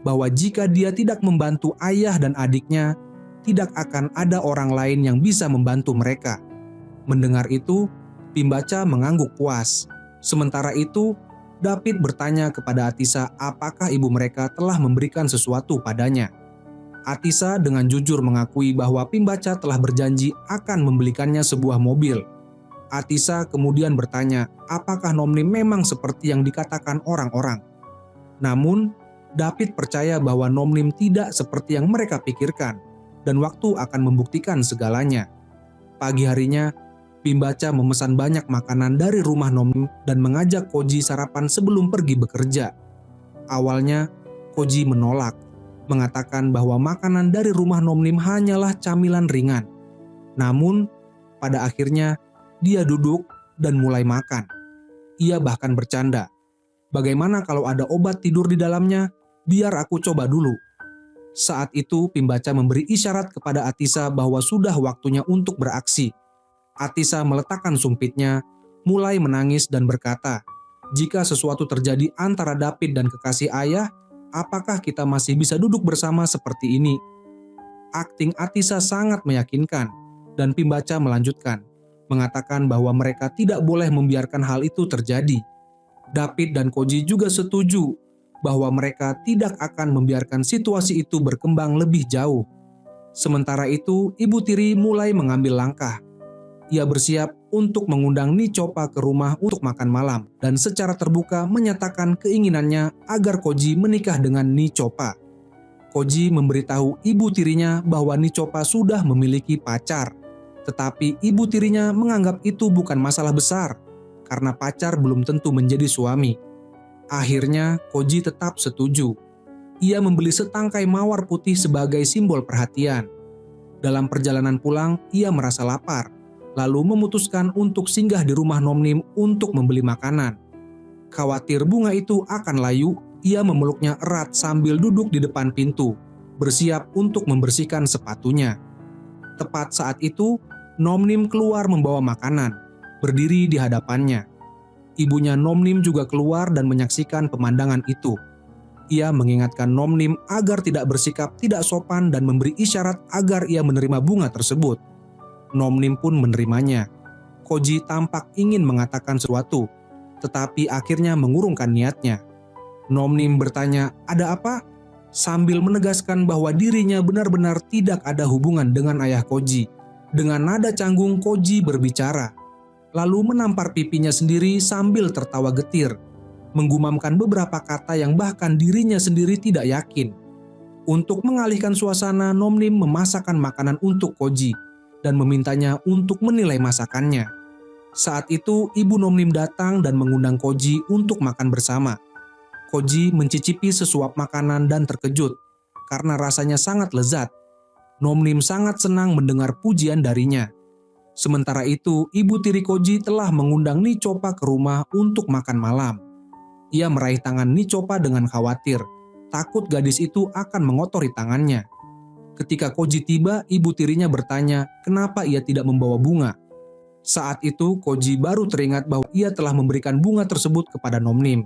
bahwa jika dia tidak membantu ayah dan adiknya, tidak akan ada orang lain yang bisa membantu mereka. Mendengar itu, Pimbaca mengangguk puas. Sementara itu, David bertanya kepada Atisa apakah ibu mereka telah memberikan sesuatu padanya. Atisa dengan jujur mengakui bahwa Pimbaca telah berjanji akan membelikannya sebuah mobil. Atisa kemudian bertanya apakah Nomnim memang seperti yang dikatakan orang-orang. Namun, David percaya bahwa Nomnim tidak seperti yang mereka pikirkan, dan waktu akan membuktikan segalanya. Pagi harinya, Pimbaca memesan banyak makanan dari rumah Nomnim dan mengajak Koji sarapan sebelum pergi bekerja. Awalnya, Koji menolak, mengatakan bahwa makanan dari rumah Nomnim hanyalah camilan ringan. Namun, pada akhirnya, dia duduk dan mulai makan. Ia bahkan bercanda, "Bagaimana kalau ada obat tidur di dalamnya? Biar aku coba dulu." Saat itu Pimbaca memberi isyarat kepada Atisa bahwa sudah waktunya untuk beraksi. Atisa meletakkan sumpitnya, mulai menangis dan berkata, "Jika sesuatu terjadi antara David dan kekasih ayah, apakah kita masih bisa duduk bersama seperti ini?" Akting Atisa sangat meyakinkan, dan Pimbaca melanjutkan, mengatakan bahwa mereka tidak boleh membiarkan hal itu terjadi. David dan Koji juga setuju bahwa mereka tidak akan membiarkan situasi itu berkembang lebih jauh. Sementara itu, ibu tiri mulai mengambil langkah. Ia bersiap untuk mengundang Nicopa ke rumah untuk makan malam dan secara terbuka menyatakan keinginannya agar Koji menikah dengan Nicopa. Koji memberitahu ibu tirinya bahwa Nicopa sudah memiliki pacar, tetapi ibu tirinya menganggap itu bukan masalah besar karena pacar belum tentu menjadi suami. Akhirnya Koji tetap setuju. Ia membeli setangkai mawar putih sebagai simbol perhatian. Dalam perjalanan pulang, ia merasa lapar, lalu memutuskan untuk singgah di rumah Nomnim untuk membeli makanan. Khawatir bunga itu akan layu, ia memeluknya erat sambil duduk di depan pintu, bersiap untuk membersihkan sepatunya. Tepat saat itu, Nomnim keluar membawa makanan, berdiri di hadapannya. Ibunya Nomnim juga keluar dan menyaksikan pemandangan itu. Ia mengingatkan Nomnim agar tidak bersikap tidak sopan dan memberi isyarat agar ia menerima bunga tersebut. Nomnim pun menerimanya. Koji tampak ingin mengatakan sesuatu, tetapi akhirnya mengurungkan niatnya. Nomnim bertanya, "Ada apa?" sambil menegaskan bahwa dirinya benar-benar tidak ada hubungan dengan ayah Koji. Dengan nada canggung Koji berbicara, lalu menampar pipinya sendiri sambil tertawa getir, menggumamkan beberapa kata yang bahkan dirinya sendiri tidak yakin. Untuk mengalihkan suasana, Nomnim memasakkan makanan untuk Koji dan memintanya untuk menilai masakannya. Saat itu, ibu Nomnim datang dan mengundang Koji untuk makan bersama. Koji mencicipi sesuap makanan dan terkejut karena rasanya sangat lezat. Nomnim sangat senang mendengar pujian darinya. Sementara itu, ibu tiri Koji telah mengundang Nicopa ke rumah untuk makan malam. Ia meraih tangan Nicopa dengan khawatir, takut gadis itu akan mengotori tangannya. Ketika Koji tiba, ibu tirinya bertanya kenapa ia tidak membawa bunga. Saat itu, Koji baru teringat bahwa ia telah memberikan bunga tersebut kepada Nomnim.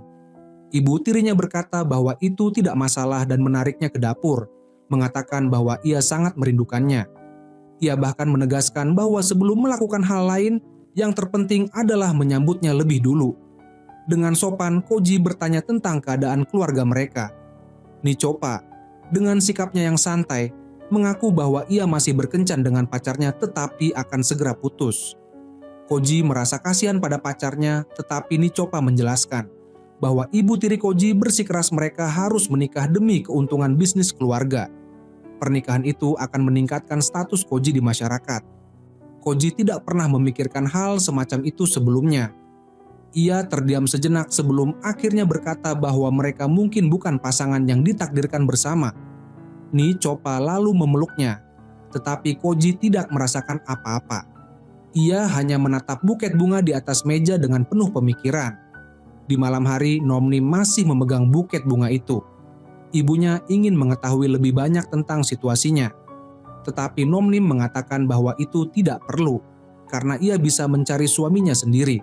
Ibu tirinya berkata bahwa itu tidak masalah dan menariknya ke dapur, mengatakan bahwa ia sangat merindukannya. Ia bahkan menegaskan bahwa sebelum melakukan hal lain, yang terpenting adalah menyambutnya lebih dulu. Dengan sopan, Koji bertanya tentang keadaan keluarga mereka. Nicopa, dengan sikapnya yang santai, mengaku bahwa ia masih berkencan dengan pacarnya tetapi akan segera putus. Koji merasa kasihan pada pacarnya, tetapi Nicopa menjelaskan bahwa ibu tiri Koji bersikeras mereka harus menikah demi keuntungan bisnis keluarga. Pernikahan itu akan meningkatkan status Koji di masyarakat. Koji tidak pernah memikirkan hal semacam itu sebelumnya. Ia terdiam sejenak sebelum akhirnya berkata bahwa mereka mungkin bukan pasangan yang ditakdirkan bersama. Nichopa lalu memeluknya, tetapi Koji tidak merasakan apa-apa. Ia hanya menatap buket bunga di atas meja dengan penuh pemikiran. Di malam hari, Nomnim masih memegang buket bunga itu. Ibunya ingin mengetahui lebih banyak tentang situasinya. Tetapi Nomnim mengatakan bahwa itu tidak perlu, karena ia bisa mencari suaminya sendiri.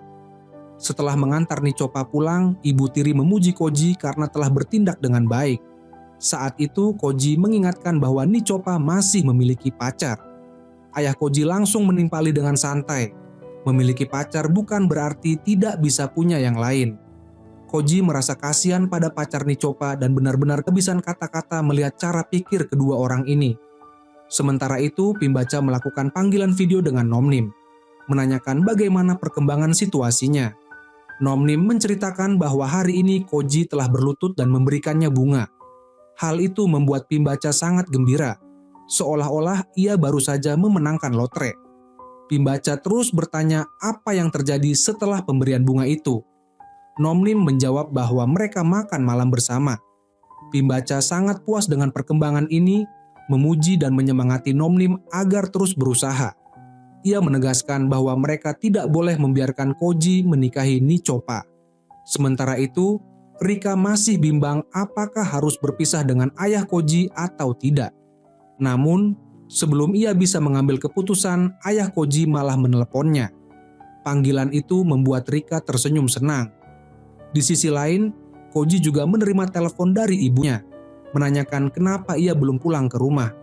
Setelah mengantar Nichopa pulang, ibu tiri memuji Koji karena telah bertindak dengan baik. Saat itu Koji mengingatkan bahwa Nichopa masih memiliki pacar. Ayah Koji langsung menimpali dengan santai. Memiliki pacar bukan berarti tidak bisa punya yang lain. Koji merasa kasihan pada pacar Nichopa dan benar-benar kehabisan kata-kata melihat cara pikir kedua orang ini. Sementara itu, Pimbaca melakukan panggilan video dengan Nomnim, menanyakan bagaimana perkembangan situasinya. Nomnim menceritakan bahwa hari ini Koji telah berlutut dan memberikannya bunga. Hal itu membuat Pimbaca sangat gembira, seolah-olah ia baru saja memenangkan lotre. Pimbaca terus bertanya apa yang terjadi setelah pemberian bunga itu. Nomnim menjawab bahwa mereka makan malam bersama. Pimbaca sangat puas dengan perkembangan ini, memuji dan menyemangati Nomnim agar terus berusaha. Ia menegaskan bahwa mereka tidak boleh membiarkan Koji menikahi Nichopa. Sementara itu, Rika masih bimbang apakah harus berpisah dengan ayah Koji atau tidak. Namun, sebelum ia bisa mengambil keputusan, ayah Koji malah meneleponnya. Panggilan itu membuat Rika tersenyum senang. Di sisi lain, Koji juga menerima telepon dari ibunya, menanyakan kenapa ia belum pulang ke rumah.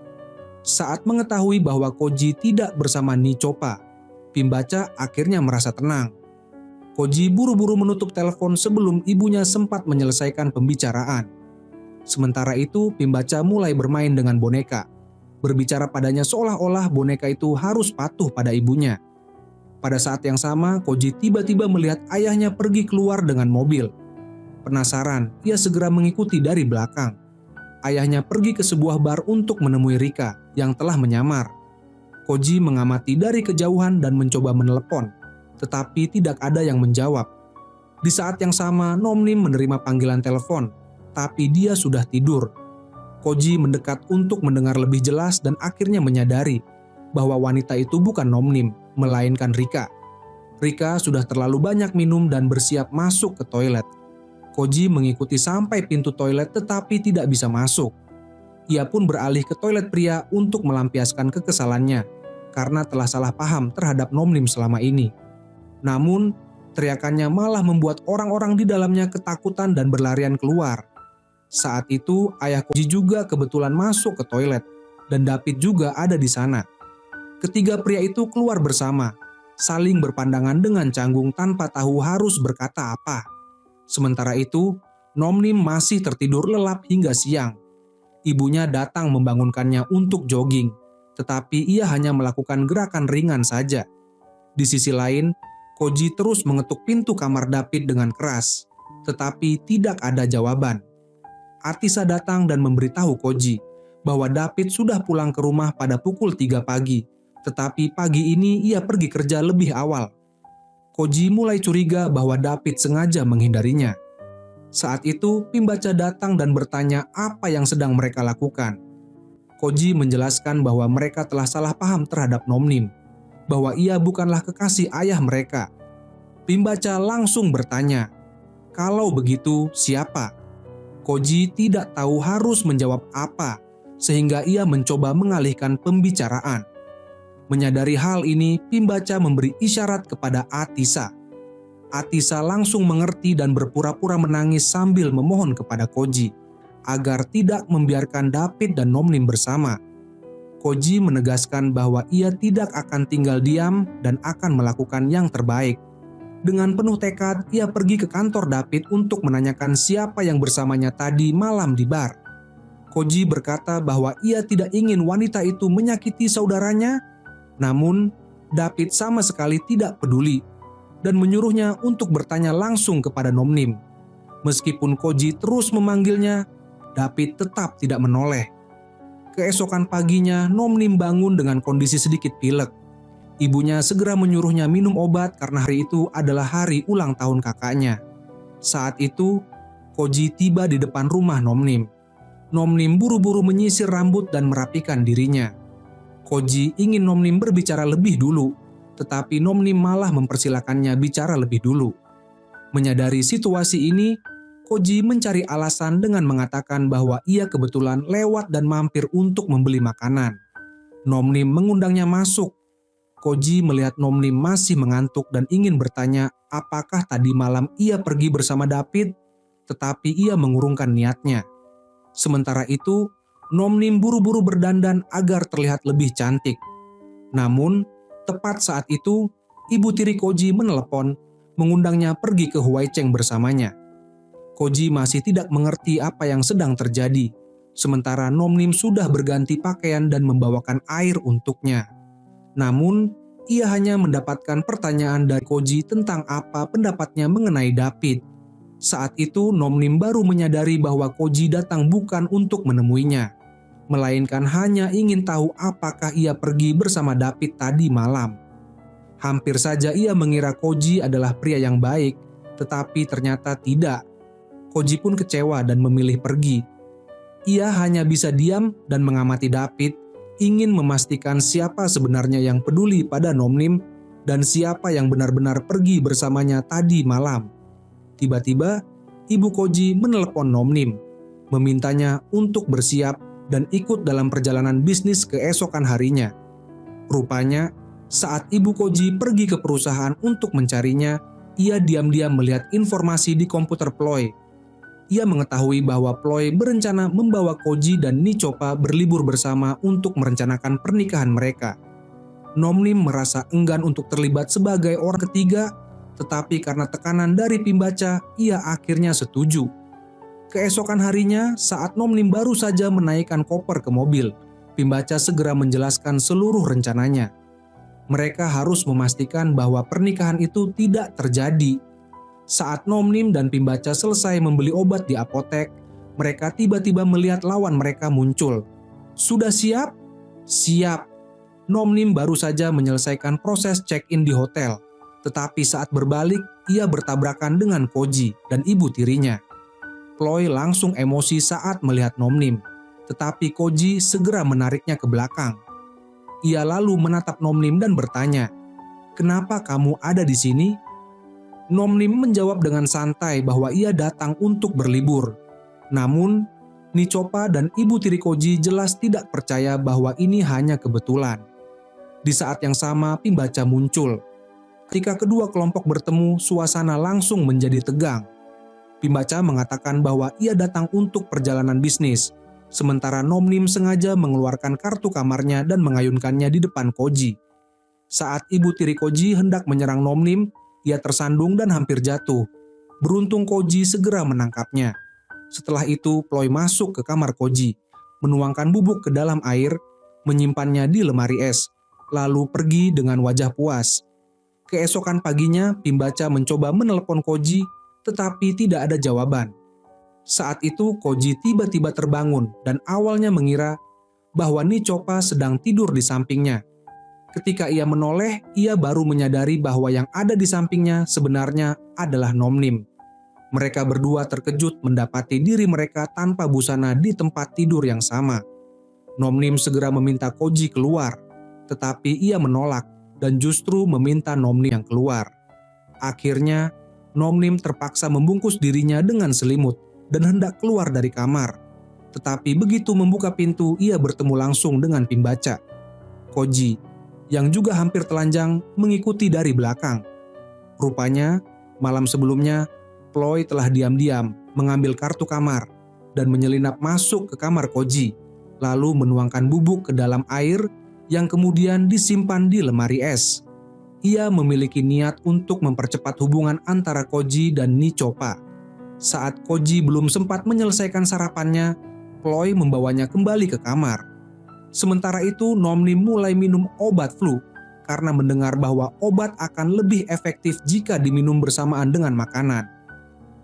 Saat mengetahui bahwa Koji tidak bersama Nichopa, Pimbaca akhirnya merasa tenang. Koji buru-buru menutup telepon sebelum ibunya sempat menyelesaikan pembicaraan. Sementara itu, Pimbaca mulai bermain dengan boneka, berbicara padanya seolah-olah boneka itu harus patuh pada ibunya. Pada saat yang sama, Koji tiba-tiba melihat ayahnya pergi keluar dengan mobil. Penasaran, ia segera mengikuti dari belakang. Ayahnya pergi ke sebuah bar untuk menemui Rika yang telah menyamar. Koji mengamati dari kejauhan dan mencoba menelepon, tetapi tidak ada yang menjawab. Di saat yang sama, Nomnim menerima panggilan telepon, tapi dia sudah tidur. Koji mendekat untuk mendengar lebih jelas dan akhirnya menyadari bahwa wanita itu bukan Nomnim, melainkan Rika. Rika sudah terlalu banyak minum dan bersiap masuk ke toilet. Koji mengikuti sampai pintu toilet tetapi tidak bisa masuk. Ia pun beralih ke toilet pria untuk melampiaskan kekesalannya karena telah salah paham terhadap Nomnim selama ini. Namun, teriakannya malah membuat orang-orang di dalamnya ketakutan dan berlarian keluar. Saat itu, ayah Koji juga kebetulan masuk ke toilet dan David juga ada di sana. Ketiga pria itu keluar bersama, saling berpandangan dengan canggung tanpa tahu harus berkata apa. Sementara itu, Nomnim masih tertidur lelap hingga siang. Ibunya datang membangunkannya untuk jogging, tetapi ia hanya melakukan gerakan ringan saja. Di sisi lain, Koji terus mengetuk pintu kamar David dengan keras, tetapi tidak ada jawaban. Atisa datang dan memberitahu Koji bahwa David sudah pulang ke rumah pada pukul 3 pagi, tetapi pagi ini ia pergi kerja lebih awal. Koji mulai curiga bahwa David sengaja menghindarinya. Saat itu, Pimbaca datang dan bertanya apa yang sedang mereka lakukan. Koji menjelaskan bahwa mereka telah salah paham terhadap Nomnim, bahwa ia bukanlah kekasih ayah mereka. Pimbaca langsung bertanya, "Kalau begitu, siapa?" Koji tidak tahu harus menjawab apa, sehingga ia mencoba mengalihkan pembicaraan. Menyadari hal ini, Pimbaca memberi isyarat kepada Atisa. Atisa langsung mengerti dan berpura-pura menangis sambil memohon kepada Koji agar tidak membiarkan David dan Nomnim bersama. Koji menegaskan bahwa ia tidak akan tinggal diam dan akan melakukan yang terbaik. Dengan penuh tekad, ia pergi ke kantor David untuk menanyakan siapa yang bersamanya tadi malam di bar. Koji berkata bahwa ia tidak ingin wanita itu menyakiti saudaranya. Namun, David sama sekali tidak peduli dan menyuruhnya untuk bertanya langsung kepada Nomnim. Meskipun Koji terus memanggilnya, David tetap tidak menoleh. Keesokan paginya, Nomnim bangun dengan kondisi sedikit pilek. Ibunya segera menyuruhnya minum obat karena hari itu adalah hari ulang tahun kakaknya. Saat itu, Koji tiba di depan rumah Nomnim. Nomnim buru-buru menyisir rambut dan merapikan dirinya. Koji ingin Nomnim berbicara lebih dulu, tetapi Nomnim malah mempersilakannya bicara lebih dulu. Menyadari situasi ini, Koji mencari alasan dengan mengatakan bahwa ia kebetulan lewat dan mampir untuk membeli makanan. Nomnim mengundangnya masuk. Koji melihat Nomnim masih mengantuk dan ingin bertanya apakah tadi malam ia pergi bersama David, tetapi ia mengurungkan niatnya. Sementara itu, Nomnim buru-buru berdandan agar terlihat lebih cantik. Namun, tepat saat itu, ibu tiri Koji menelepon, mengundangnya pergi ke Huaiceng bersamanya. Koji masih tidak mengerti apa yang sedang terjadi, sementara Nomnim sudah berganti pakaian dan membawakan air untuknya. Namun, ia hanya mendapatkan pertanyaan dari Koji tentang apa pendapatnya mengenai David. Saat itu Nomnim baru menyadari bahwa Koji datang bukan untuk menemuinya, melainkan hanya ingin tahu apakah ia pergi bersama David tadi malam. Hampir saja ia mengira Koji adalah pria yang baik, tetapi ternyata tidak. Koji pun kecewa dan memilih pergi. Ia hanya bisa diam dan mengamati David, ingin memastikan siapa sebenarnya yang peduli pada Nomnim dan siapa yang benar-benar pergi bersamanya tadi malam. Tiba-tiba, ibu Koji menelepon Nomnim, memintanya untuk bersiap dan ikut dalam perjalanan bisnis keesokan harinya. Rupanya, saat ibu Koji pergi ke perusahaan untuk mencarinya, ia diam-diam melihat informasi di komputer Ploy. Ia mengetahui bahwa Ploy berencana membawa Koji dan Nichopa berlibur bersama untuk merencanakan pernikahan mereka. Nomnim merasa enggan untuk terlibat sebagai orang ketiga, tetapi karena tekanan dari Pimbaca, ia akhirnya setuju. Keesokan harinya, saat Nomnim baru saja menaikkan koper ke mobil, Pimbaca segera menjelaskan seluruh rencananya. Mereka harus memastikan bahwa pernikahan itu tidak terjadi. Saat Nomnim dan Pimbaca selesai membeli obat di apotek, mereka tiba-tiba melihat lawan mereka muncul. Sudah siap? Siap. Nomnim baru saja menyelesaikan proses check-in di hotel. Tetapi saat berbalik, ia bertabrakan dengan Koji dan ibu tirinya. Ploy langsung emosi saat melihat Nomnim, tetapi Koji segera menariknya ke belakang. Ia lalu menatap Nomnim dan bertanya, "Kenapa kamu ada di sini?" Nomnim menjawab dengan santai bahwa ia datang untuk berlibur. Namun, Nichopa dan ibu tiri Koji jelas tidak percaya bahwa ini hanya kebetulan. Di saat yang sama, Pimbaca muncul. Ketika kedua kelompok bertemu, suasana langsung menjadi tegang. Pimbaca mengatakan bahwa ia datang untuk perjalanan bisnis, sementara Nomnim sengaja mengeluarkan kartu kamarnya dan mengayunkannya di depan Koji. Saat ibu tiri Koji hendak menyerang Nomnim, ia tersandung dan hampir jatuh. Beruntung Koji segera menangkapnya. Setelah itu, Ploy masuk ke kamar Koji, menuangkan bubuk ke dalam air, menyimpannya di lemari es, lalu pergi dengan wajah puas. Keesokan paginya, Pimbaca mencoba menelepon Koji, tetapi tidak ada jawaban. Saat itu, Koji tiba-tiba terbangun dan awalnya mengira bahwa Nichopa sedang tidur di sampingnya. Ketika ia menoleh, ia baru menyadari bahwa yang ada di sampingnya sebenarnya adalah Nomnim. Mereka berdua terkejut mendapati diri mereka tanpa busana di tempat tidur yang sama. Nomnim segera meminta Koji keluar, tetapi ia menolak dan justru meminta Nomnim yang keluar. Akhirnya, Nomnim terpaksa membungkus dirinya dengan selimut dan hendak keluar dari kamar. Tetapi begitu membuka pintu, ia bertemu langsung dengan Pimbaca. Koji, yang juga hampir telanjang, mengikuti dari belakang. Rupanya, malam sebelumnya, Ploy telah diam-diam mengambil kartu kamar dan menyelinap masuk ke kamar Koji, lalu menuangkan bubuk ke dalam air yang kemudian disimpan di lemari es. Ia memiliki niat untuk mempercepat hubungan antara Koji dan Nichopa. Saat Koji belum sempat menyelesaikan sarapannya, Ploy membawanya kembali ke kamar. Sementara itu, Nomnim mulai minum obat flu karena mendengar bahwa obat akan lebih efektif jika diminum bersamaan dengan makanan.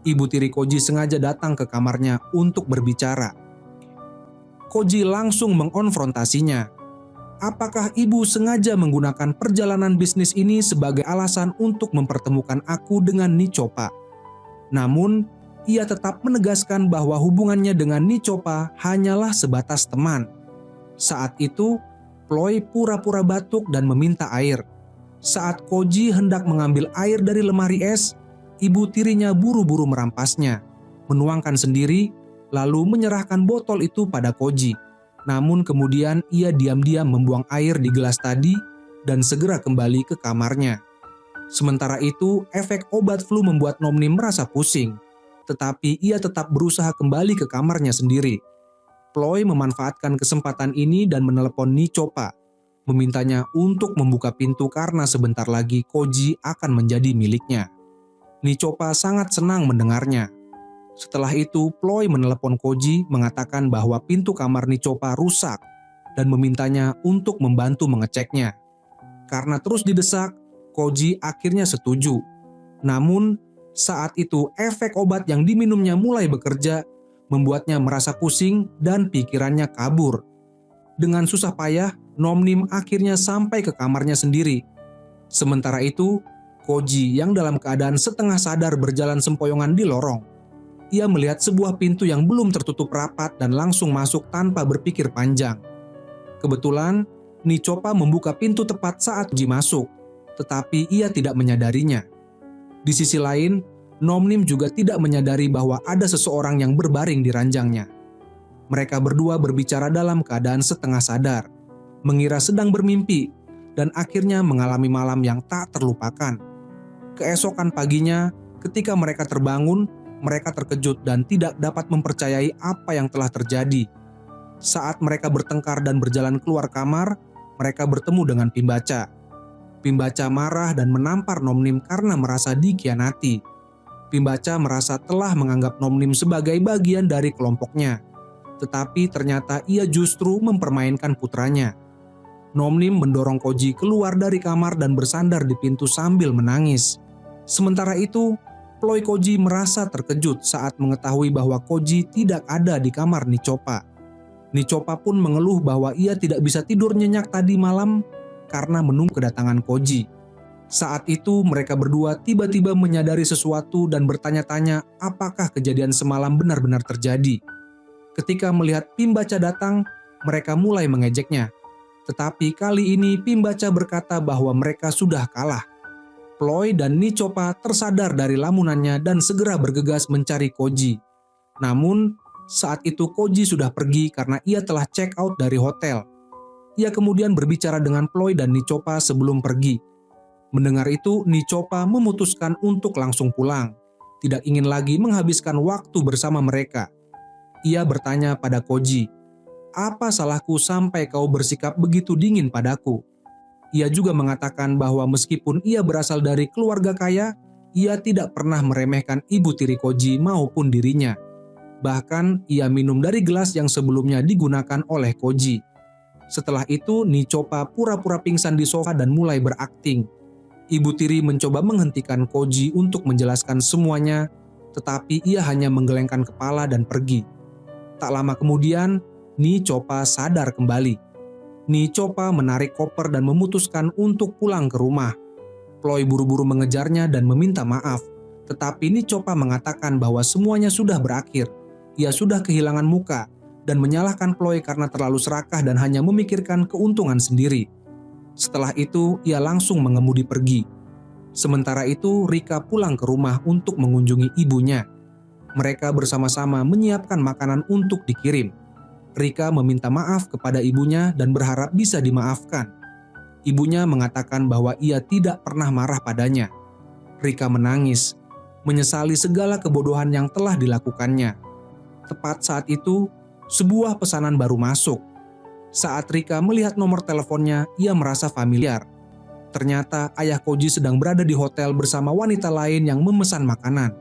Ibu tiri Koji sengaja datang ke kamarnya untuk berbicara. Koji langsung mengonfrontasinya. apakah ibu sengaja menggunakan perjalanan bisnis ini sebagai alasan untuk mempertemukan aku dengan Nicopa? Namun, ia tetap menegaskan bahwa hubungannya dengan Nicopa hanyalah sebatas teman. Saat itu, Ploy pura-pura batuk dan meminta air. Saat Koji hendak mengambil air dari lemari es, ibu tirinya buru-buru merampasnya, menuangkan sendiri, lalu menyerahkan botol itu pada Koji. Namun kemudian ia diam-diam membuang air di gelas tadi dan segera kembali ke kamarnya. Sementara itu, efek obat flu membuat Nomnim merasa pusing, tetapi ia tetap berusaha kembali ke kamarnya sendiri. Ploy memanfaatkan kesempatan ini dan menelepon Nicopa, memintanya untuk membuka pintu karena sebentar lagi Koji akan menjadi miliknya. Nicopa sangat senang mendengarnya. Setelah itu, Ploy menelepon Koji mengatakan bahwa pintu kamar Nicopa rusak dan memintanya untuk membantu mengeceknya. Karena terus didesak, Koji akhirnya setuju. Namun, saat itu efek obat yang diminumnya mulai bekerja, membuatnya merasa pusing dan pikirannya kabur. Dengan susah payah, Nomnim akhirnya sampai ke kamarnya sendiri. Sementara itu, Koji yang dalam keadaan setengah sadar berjalan sempoyongan di lorong. Ia melihat sebuah pintu yang belum tertutup rapat dan langsung masuk tanpa berpikir panjang. Kebetulan, Nicopa membuka pintu tepat saat Koji masuk, tetapi ia tidak menyadarinya. Di sisi lain, Nomnim juga tidak menyadari bahwa ada seseorang yang berbaring di ranjangnya. Mereka berdua berbicara dalam keadaan setengah sadar, mengira sedang bermimpi, dan akhirnya mengalami malam yang tak terlupakan. Keesokan paginya, ketika mereka terbangun, mereka terkejut dan tidak dapat mempercayai apa yang telah terjadi. Saat mereka bertengkar dan berjalan keluar kamar, mereka bertemu dengan Pimbaca. Pimbaca marah dan menampar Nomnim karena merasa dikhianati. Pimbaca merasa telah menganggap Nomnim sebagai bagian dari kelompoknya, tetapi ternyata ia justru mempermainkan putranya. Nomnim mendorong Koji keluar dari kamar dan bersandar di pintu sambil menangis. Sementara itu, Ploy Koji merasa terkejut saat mengetahui bahwa Koji tidak ada di kamar Nicopa. Nicopa pun mengeluh bahwa ia tidak bisa tidur nyenyak tadi malam karena menunggu kedatangan Koji. Saat itu mereka berdua tiba-tiba menyadari sesuatu dan bertanya-tanya apakah kejadian semalam benar-benar terjadi. Ketika melihat Pimbaca datang, mereka mulai mengejeknya. Tetapi kali ini Pimbaca berkata bahwa mereka sudah kalah. Ploy dan Nicopa tersadar dari lamunannya dan segera bergegas mencari Koji. Namun, saat itu Koji sudah pergi karena ia telah check out dari hotel. Ia kemudian berbicara dengan Ploy dan Nicopa sebelum pergi. Mendengar itu, Nicopa memutuskan untuk langsung pulang. Tidak ingin lagi menghabiskan waktu bersama mereka. Ia bertanya pada Koji, "Apa salahku sampai kau bersikap begitu dingin padaku?" Ia juga mengatakan bahwa meskipun ia berasal dari keluarga kaya, ia tidak pernah meremehkan ibu tiri Koji maupun dirinya. Bahkan ia minum dari gelas yang sebelumnya digunakan oleh Koji. Setelah itu, Nicopa pura-pura pingsan di sofa dan mulai berakting. Ibu tiri mencoba menghentikan Koji untuk menjelaskan semuanya, tetapi ia hanya menggelengkan kepala dan pergi. Tak lama kemudian, Nicopa sadar kembali. Nicopa menarik koper dan memutuskan untuk pulang ke rumah. Ploy buru-buru mengejarnya dan meminta maaf, tetapi Nicopa mengatakan bahwa semuanya sudah berakhir. Ia sudah kehilangan muka dan menyalahkan Ploy karena terlalu serakah dan hanya memikirkan keuntungan sendiri. Setelah itu, ia langsung mengemudi pergi. Sementara itu, Rika pulang ke rumah untuk mengunjungi ibunya. Mereka bersama-sama menyiapkan makanan untuk dikirim. Rika meminta maaf kepada ibunya dan berharap bisa dimaafkan. Ibunya mengatakan bahwa ia tidak pernah marah padanya. Rika menangis, menyesali segala kebodohan yang telah dilakukannya. Tepat saat itu, sebuah pesanan baru masuk. Saat Rika melihat nomor teleponnya, ia merasa familiar. Ternyata ayah Koji sedang berada di hotel bersama wanita lain yang memesan makanan.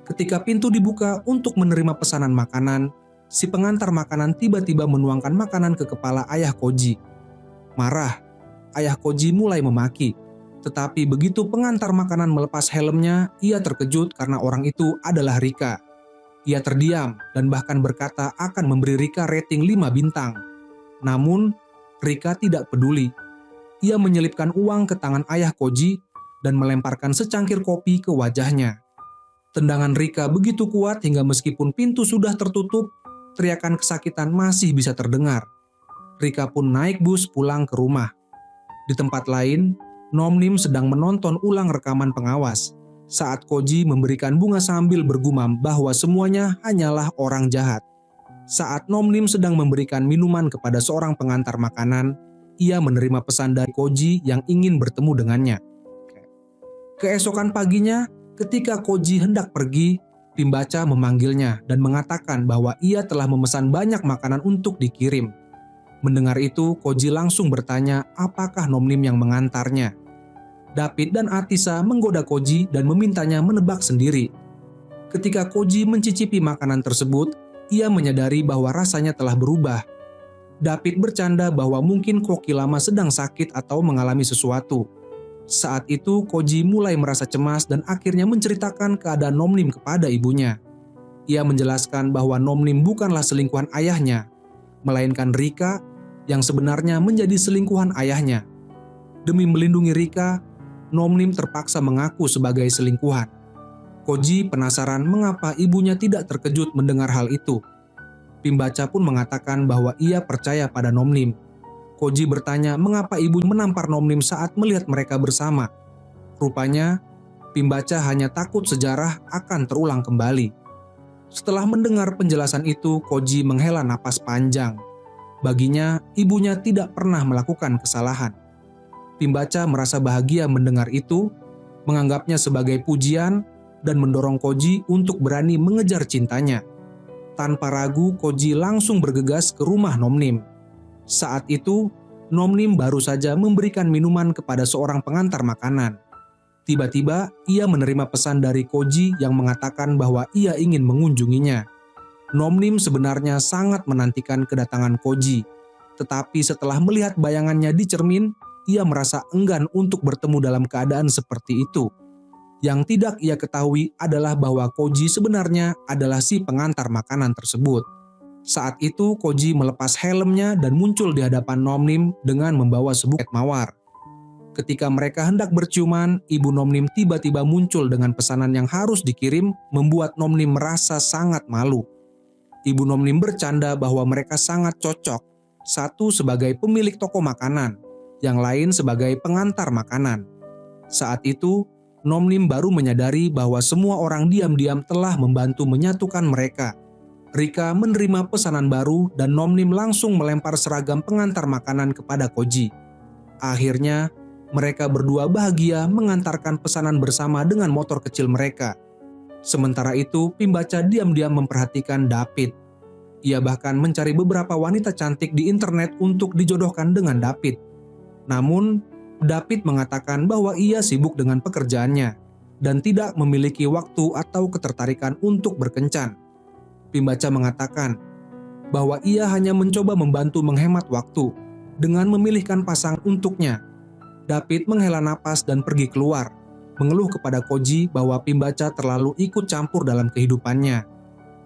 Ketika pintu dibuka untuk menerima pesanan makanan, si pengantar makanan tiba-tiba menuangkan makanan ke kepala ayah Koji. Marah, ayah Koji mulai memaki. Tetapi begitu pengantar makanan melepas helmnya, ia terkejut karena orang itu adalah Rika. Ia terdiam dan bahkan berkata akan memberi Rika rating 5 bintang. Namun, Rika tidak peduli. Ia menyelipkan uang ke tangan ayah Koji dan melemparkan secangkir kopi ke wajahnya. Tendangan Rika begitu kuat hingga meskipun pintu sudah tertutup, teriakan kesakitan masih bisa terdengar. Rika pun naik bus pulang ke rumah. Di tempat lain, Nomnim sedang menonton ulang rekaman pengawas saat Koji memberikan bunga sambil bergumam bahwa semuanya hanyalah orang jahat. Saat Nomnim sedang memberikan minuman kepada seorang pengantar makanan, ia menerima pesan dari Koji yang ingin bertemu dengannya. Keesokan paginya, ketika Koji hendak pergi, Pimbaca memanggilnya dan mengatakan bahwa ia telah memesan banyak makanan untuk dikirim. Mendengar itu, Koji langsung bertanya apakah Nomnim yang mengantarnya. David dan Atisa menggoda Koji dan memintanya menebak sendiri. Ketika Koji mencicipi makanan tersebut, ia menyadari bahwa rasanya telah berubah. David bercanda bahwa mungkin koki lama sedang sakit atau mengalami sesuatu. Saat itu Koji mulai merasa cemas dan akhirnya menceritakan keadaan Nomnim kepada ibunya. Ia menjelaskan bahwa Nomnim bukanlah selingkuhan ayahnya, melainkan Rika yang sebenarnya menjadi selingkuhan ayahnya. Demi melindungi Rika, Nomnim terpaksa mengaku sebagai selingkuhan. Koji penasaran mengapa ibunya tidak terkejut mendengar hal itu. Pimbaca pun mengatakan bahwa ia percaya pada Nomnim. Koji bertanya mengapa ibu menampar Nomnim saat melihat mereka bersama. Rupanya, Pimbaca hanya takut sejarah akan terulang kembali. Setelah mendengar penjelasan itu, Koji menghela napas panjang. Baginya, ibunya tidak pernah melakukan kesalahan. Pimbaca merasa bahagia mendengar itu, menganggapnya sebagai pujian, dan mendorong Koji untuk berani mengejar cintanya. Tanpa ragu, Koji langsung bergegas ke rumah Nomnim. Saat itu, Nomnim baru saja memberikan minuman kepada seorang pengantar makanan. Tiba-tiba, ia menerima pesan dari Koji yang mengatakan bahwa ia ingin mengunjunginya. Nomnim sebenarnya sangat menantikan kedatangan Koji, tetapi setelah melihat bayangannya di cermin, ia merasa enggan untuk bertemu dalam keadaan seperti itu. Yang tidak ia ketahui adalah bahwa Koji sebenarnya adalah si pengantar makanan tersebut. Saat itu Koji melepas helmnya dan muncul di hadapan Nomnim dengan membawa sebuah mawar. Ketika mereka hendak berciuman, ibu Nomnim tiba-tiba muncul dengan pesanan yang harus dikirim, membuat Nomnim merasa sangat malu. Ibu Nomnim bercanda bahwa mereka sangat cocok, satu sebagai pemilik toko makanan, yang lain sebagai pengantar makanan. Saat itu, Nomnim baru menyadari bahwa semua orang diam-diam telah membantu menyatukan mereka. Rika menerima pesanan baru dan Nomnim langsung melempar seragam pengantar makanan kepada Koji. Akhirnya, mereka berdua bahagia mengantarkan pesanan bersama dengan motor kecil mereka. Sementara itu, Pimbaca diam-diam memperhatikan David. Ia bahkan mencari beberapa wanita cantik di internet untuk dijodohkan dengan David. Namun, David mengatakan bahwa ia sibuk dengan pekerjaannya dan tidak memiliki waktu atau ketertarikan untuk berkencan. Pimbaca mengatakan bahwa ia hanya mencoba membantu menghemat waktu dengan memilihkan pasang untuknya. David menghela napas dan pergi keluar, mengeluh kepada Koji bahwa Pimbaca terlalu ikut campur dalam kehidupannya.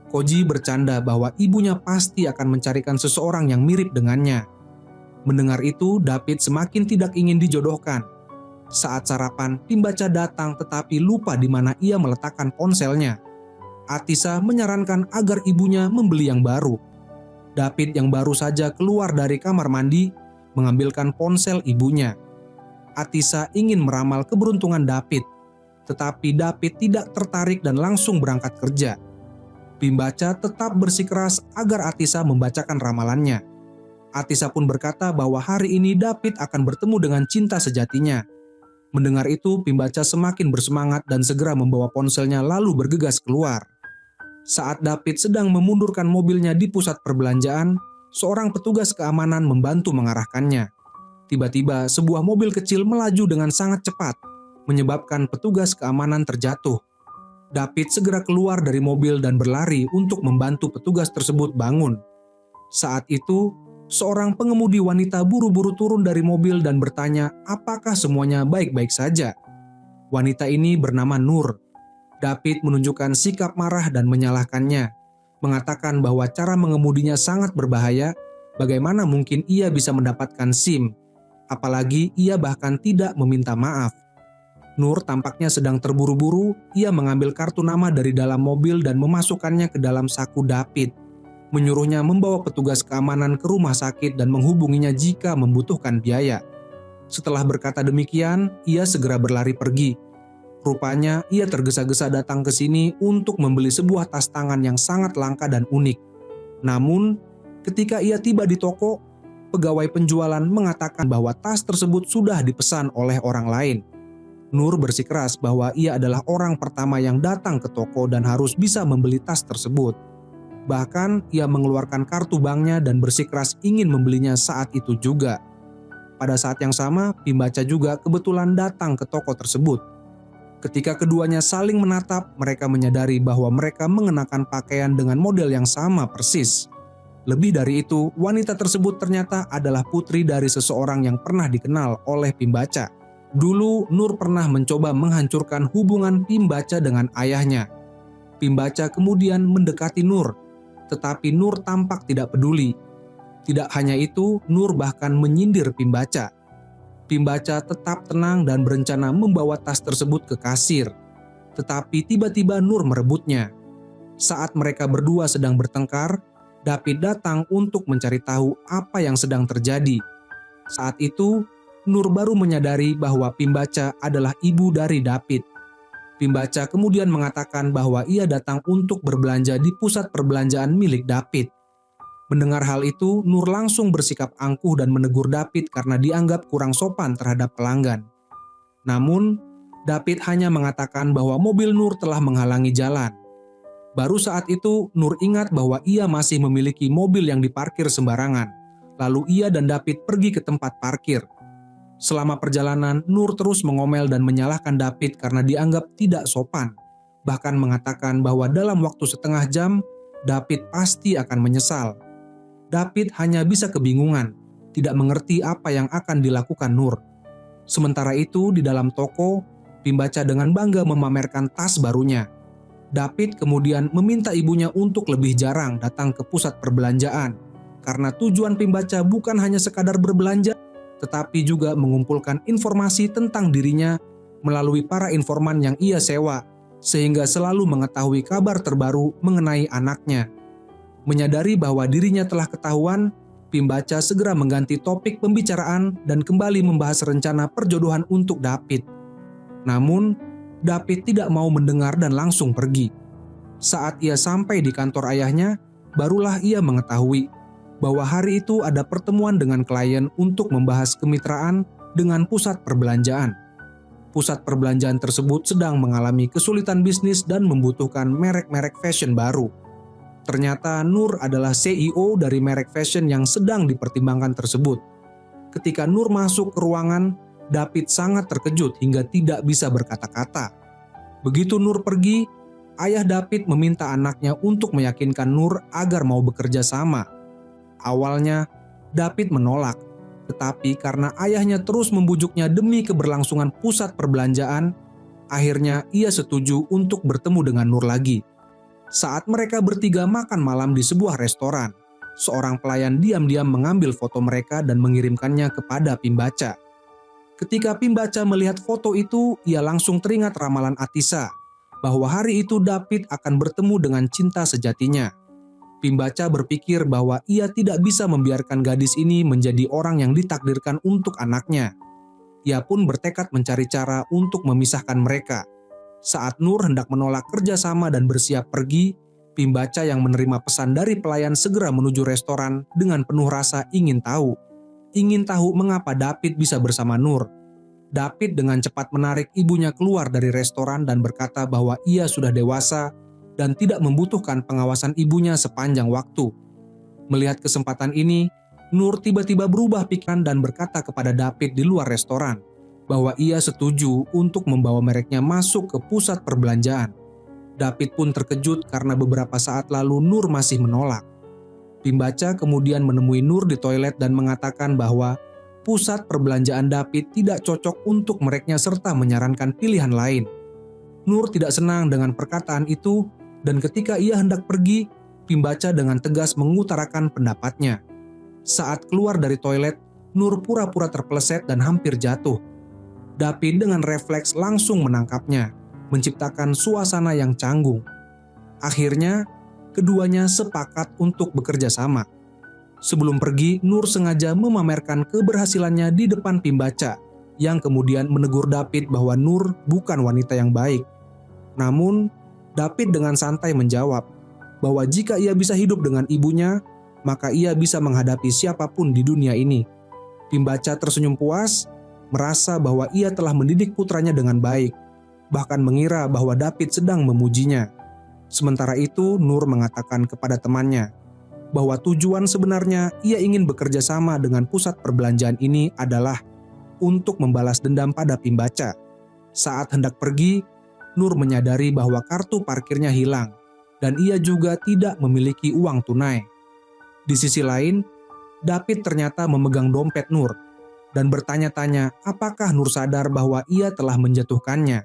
Koji bercanda bahwa ibunya pasti akan mencarikan seseorang yang mirip dengannya. Mendengar itu, David semakin tidak ingin dijodohkan. Saat sarapan, Pimbaca datang tetapi lupa di mana ia meletakkan ponselnya. Atisa menyarankan agar ibunya membeli yang baru. David yang baru saja keluar dari kamar mandi, mengambilkan ponsel ibunya. Atisa ingin meramal keberuntungan David, tetapi David tidak tertarik dan langsung berangkat kerja. Pimbaca tetap bersikeras agar Atisa membacakan ramalannya. Atisa pun berkata bahwa hari ini David akan bertemu dengan cinta sejatinya. Mendengar itu, Pimbaca semakin bersemangat dan segera membawa ponselnya lalu bergegas keluar. Saat David sedang memundurkan mobilnya di pusat perbelanjaan, seorang petugas keamanan membantu mengarahkannya. Tiba-tiba sebuah mobil kecil melaju dengan sangat cepat, menyebabkan petugas keamanan terjatuh. David segera keluar dari mobil dan berlari untuk membantu petugas tersebut bangun. Saat itu, seorang pengemudi wanita buru-buru turun dari mobil dan bertanya apakah semuanya baik-baik saja. Wanita ini bernama Nur. David menunjukkan sikap marah dan menyalahkannya, mengatakan bahwa cara mengemudinya sangat berbahaya Bagaimana mungkin ia bisa mendapatkan SIM? Apalagi ia bahkan tidak meminta maaf. Nur tampaknya sedang terburu-buru, ia mengambil kartu nama dari dalam mobil dan memasukkannya ke dalam saku David. Menyuruhnya membawa petugas keamanan ke rumah sakit dan menghubunginya jika membutuhkan biaya. Setelah berkata demikian, ia segera berlari pergi. Rupanya ia tergesa-gesa datang ke sini untuk membeli sebuah tas tangan yang sangat langka dan unik. Namun, ketika ia tiba di toko, pegawai penjualan mengatakan bahwa tas tersebut sudah dipesan oleh orang lain. Nur bersikeras bahwa ia adalah orang pertama yang datang ke toko dan harus bisa membeli tas tersebut. Bahkan ia mengeluarkan kartu banknya dan bersikeras ingin membelinya saat itu juga. Pada saat yang sama, pembaca juga kebetulan datang ke toko tersebut. Ketika keduanya saling menatap, mereka menyadari bahwa mereka mengenakan pakaian dengan model yang sama persis. Lebih dari itu, wanita tersebut ternyata adalah putri dari seseorang yang pernah dikenal oleh pembaca. Dulu, Nur pernah mencoba menghancurkan hubungan pembaca dengan ayahnya. Pembaca kemudian mendekati Nur, tetapi Nur tampak tidak peduli. Tidak hanya itu, Nur bahkan menyindir pembaca. Pembaca tetap tenang dan berencana membawa tas tersebut ke kasir. Tetapi tiba-tiba Nur merebutnya. Saat mereka berdua sedang bertengkar, David datang untuk mencari tahu apa yang sedang terjadi. Saat itu, Nur baru menyadari bahwa pembaca adalah ibu dari David. Pembaca kemudian mengatakan bahwa ia datang untuk berbelanja di pusat perbelanjaan milik David. Mendengar hal itu, Nur langsung bersikap angkuh dan menegur David karena dianggap kurang sopan terhadap pelanggan. Namun, David hanya mengatakan bahwa mobil Nur telah menghalangi jalan. Baru saat itu, Nur ingat bahwa ia masih memiliki mobil yang diparkir sembarangan. Lalu ia dan David pergi ke tempat parkir. Selama perjalanan, Nur terus mengomel dan menyalahkan David karena dianggap tidak sopan. Bahkan mengatakan bahwa dalam waktu setengah jam, David pasti akan menyesal. David hanya bisa kebingungan, tidak mengerti apa yang akan dilakukan Nur. Sementara itu, di dalam toko, pembaca dengan bangga memamerkan tas barunya. David kemudian meminta ibunya untuk lebih jarang datang ke pusat perbelanjaan, karena tujuan pembaca bukan hanya sekadar berbelanja, tetapi juga mengumpulkan informasi tentang dirinya melalui para informan yang ia sewa, sehingga selalu mengetahui kabar terbaru mengenai anaknya. Menyadari bahwa dirinya telah ketahuan, pembaca segera mengganti topik pembicaraan dan kembali membahas rencana perjodohan untuk David. Namun, David tidak mau mendengar dan langsung pergi. Saat ia sampai di kantor ayahnya, barulah ia mengetahui bahwa hari itu ada pertemuan dengan klien untuk membahas kemitraan dengan pusat perbelanjaan. Pusat perbelanjaan tersebut sedang mengalami kesulitan bisnis dan membutuhkan merek-merek fashion baru. Ternyata Nur adalah CEO dari merek fashion yang sedang dipertimbangkan tersebut. Ketika Nur masuk ke ruangan, David sangat terkejut hingga tidak bisa berkata-kata. Begitu Nur pergi, ayah David meminta anaknya untuk meyakinkan Nur agar mau bekerja sama. Awalnya, David menolak, tetapi karena ayahnya terus membujuknya demi keberlangsungan pusat perbelanjaan, akhirnya ia setuju untuk bertemu dengan Nur lagi. Saat mereka bertiga makan malam di sebuah restoran, seorang pelayan diam-diam mengambil foto mereka dan mengirimkannya kepada pembaca. Ketika pembaca melihat foto itu, ia langsung teringat ramalan Atisa, bahwa hari itu David akan bertemu dengan cinta sejatinya. Pembaca berpikir bahwa ia tidak bisa membiarkan gadis ini menjadi orang yang ditakdirkan untuk anaknya. Ia pun bertekad mencari cara untuk memisahkan mereka. Saat Nur hendak menolak kerjasama dan bersiap pergi, pembaca yang menerima pesan dari pelayan segera menuju restoran dengan penuh rasa ingin tahu. Ingin tahu mengapa David bisa bersama Nur. David dengan cepat menarik ibunya keluar dari restoran dan berkata bahwa ia sudah dewasa dan tidak membutuhkan pengawasan ibunya sepanjang waktu. Melihat kesempatan ini, Nur tiba-tiba berubah pikiran dan berkata kepada David di luar restoran bahwa ia setuju untuk membawa mereknya masuk ke pusat perbelanjaan. David pun terkejut karena beberapa saat lalu Nur masih menolak. Pembaca kemudian menemui Nur di toilet dan mengatakan bahwa pusat perbelanjaan David tidak cocok untuk mereknya serta menyarankan pilihan lain. Nur tidak senang dengan perkataan itu dan ketika ia hendak pergi, pembaca dengan tegas mengutarakan pendapatnya. Saat keluar dari toilet, Nur pura-pura terpeleset dan hampir jatuh. David dengan refleks langsung menangkapnya, menciptakan suasana yang canggung. Akhirnya, keduanya sepakat untuk bekerja sama. Sebelum pergi, Nur sengaja memamerkan keberhasilannya di depan Pimbaca, yang kemudian menegur David bahwa Nur bukan wanita yang baik. Namun, David dengan santai menjawab bahwa jika ia bisa hidup dengan ibunya, maka ia bisa menghadapi siapapun di dunia ini. Pimbaca tersenyum puas, merasa bahwa ia telah mendidik putranya dengan baik, bahkan mengira bahwa David sedang memujinya. Sementara itu, Nur mengatakan kepada temannya bahwa tujuan sebenarnya ia ingin bekerja sama dengan pusat perbelanjaan ini adalah untuk membalas dendam pada Pimbaca. Saat hendak pergi, Nur menyadari bahwa kartu parkirnya hilang dan ia juga tidak memiliki uang tunai. Di sisi lain, David ternyata memegang dompet Nur dan bertanya-tanya apakah Nur sadar bahwa ia telah menjatuhkannya.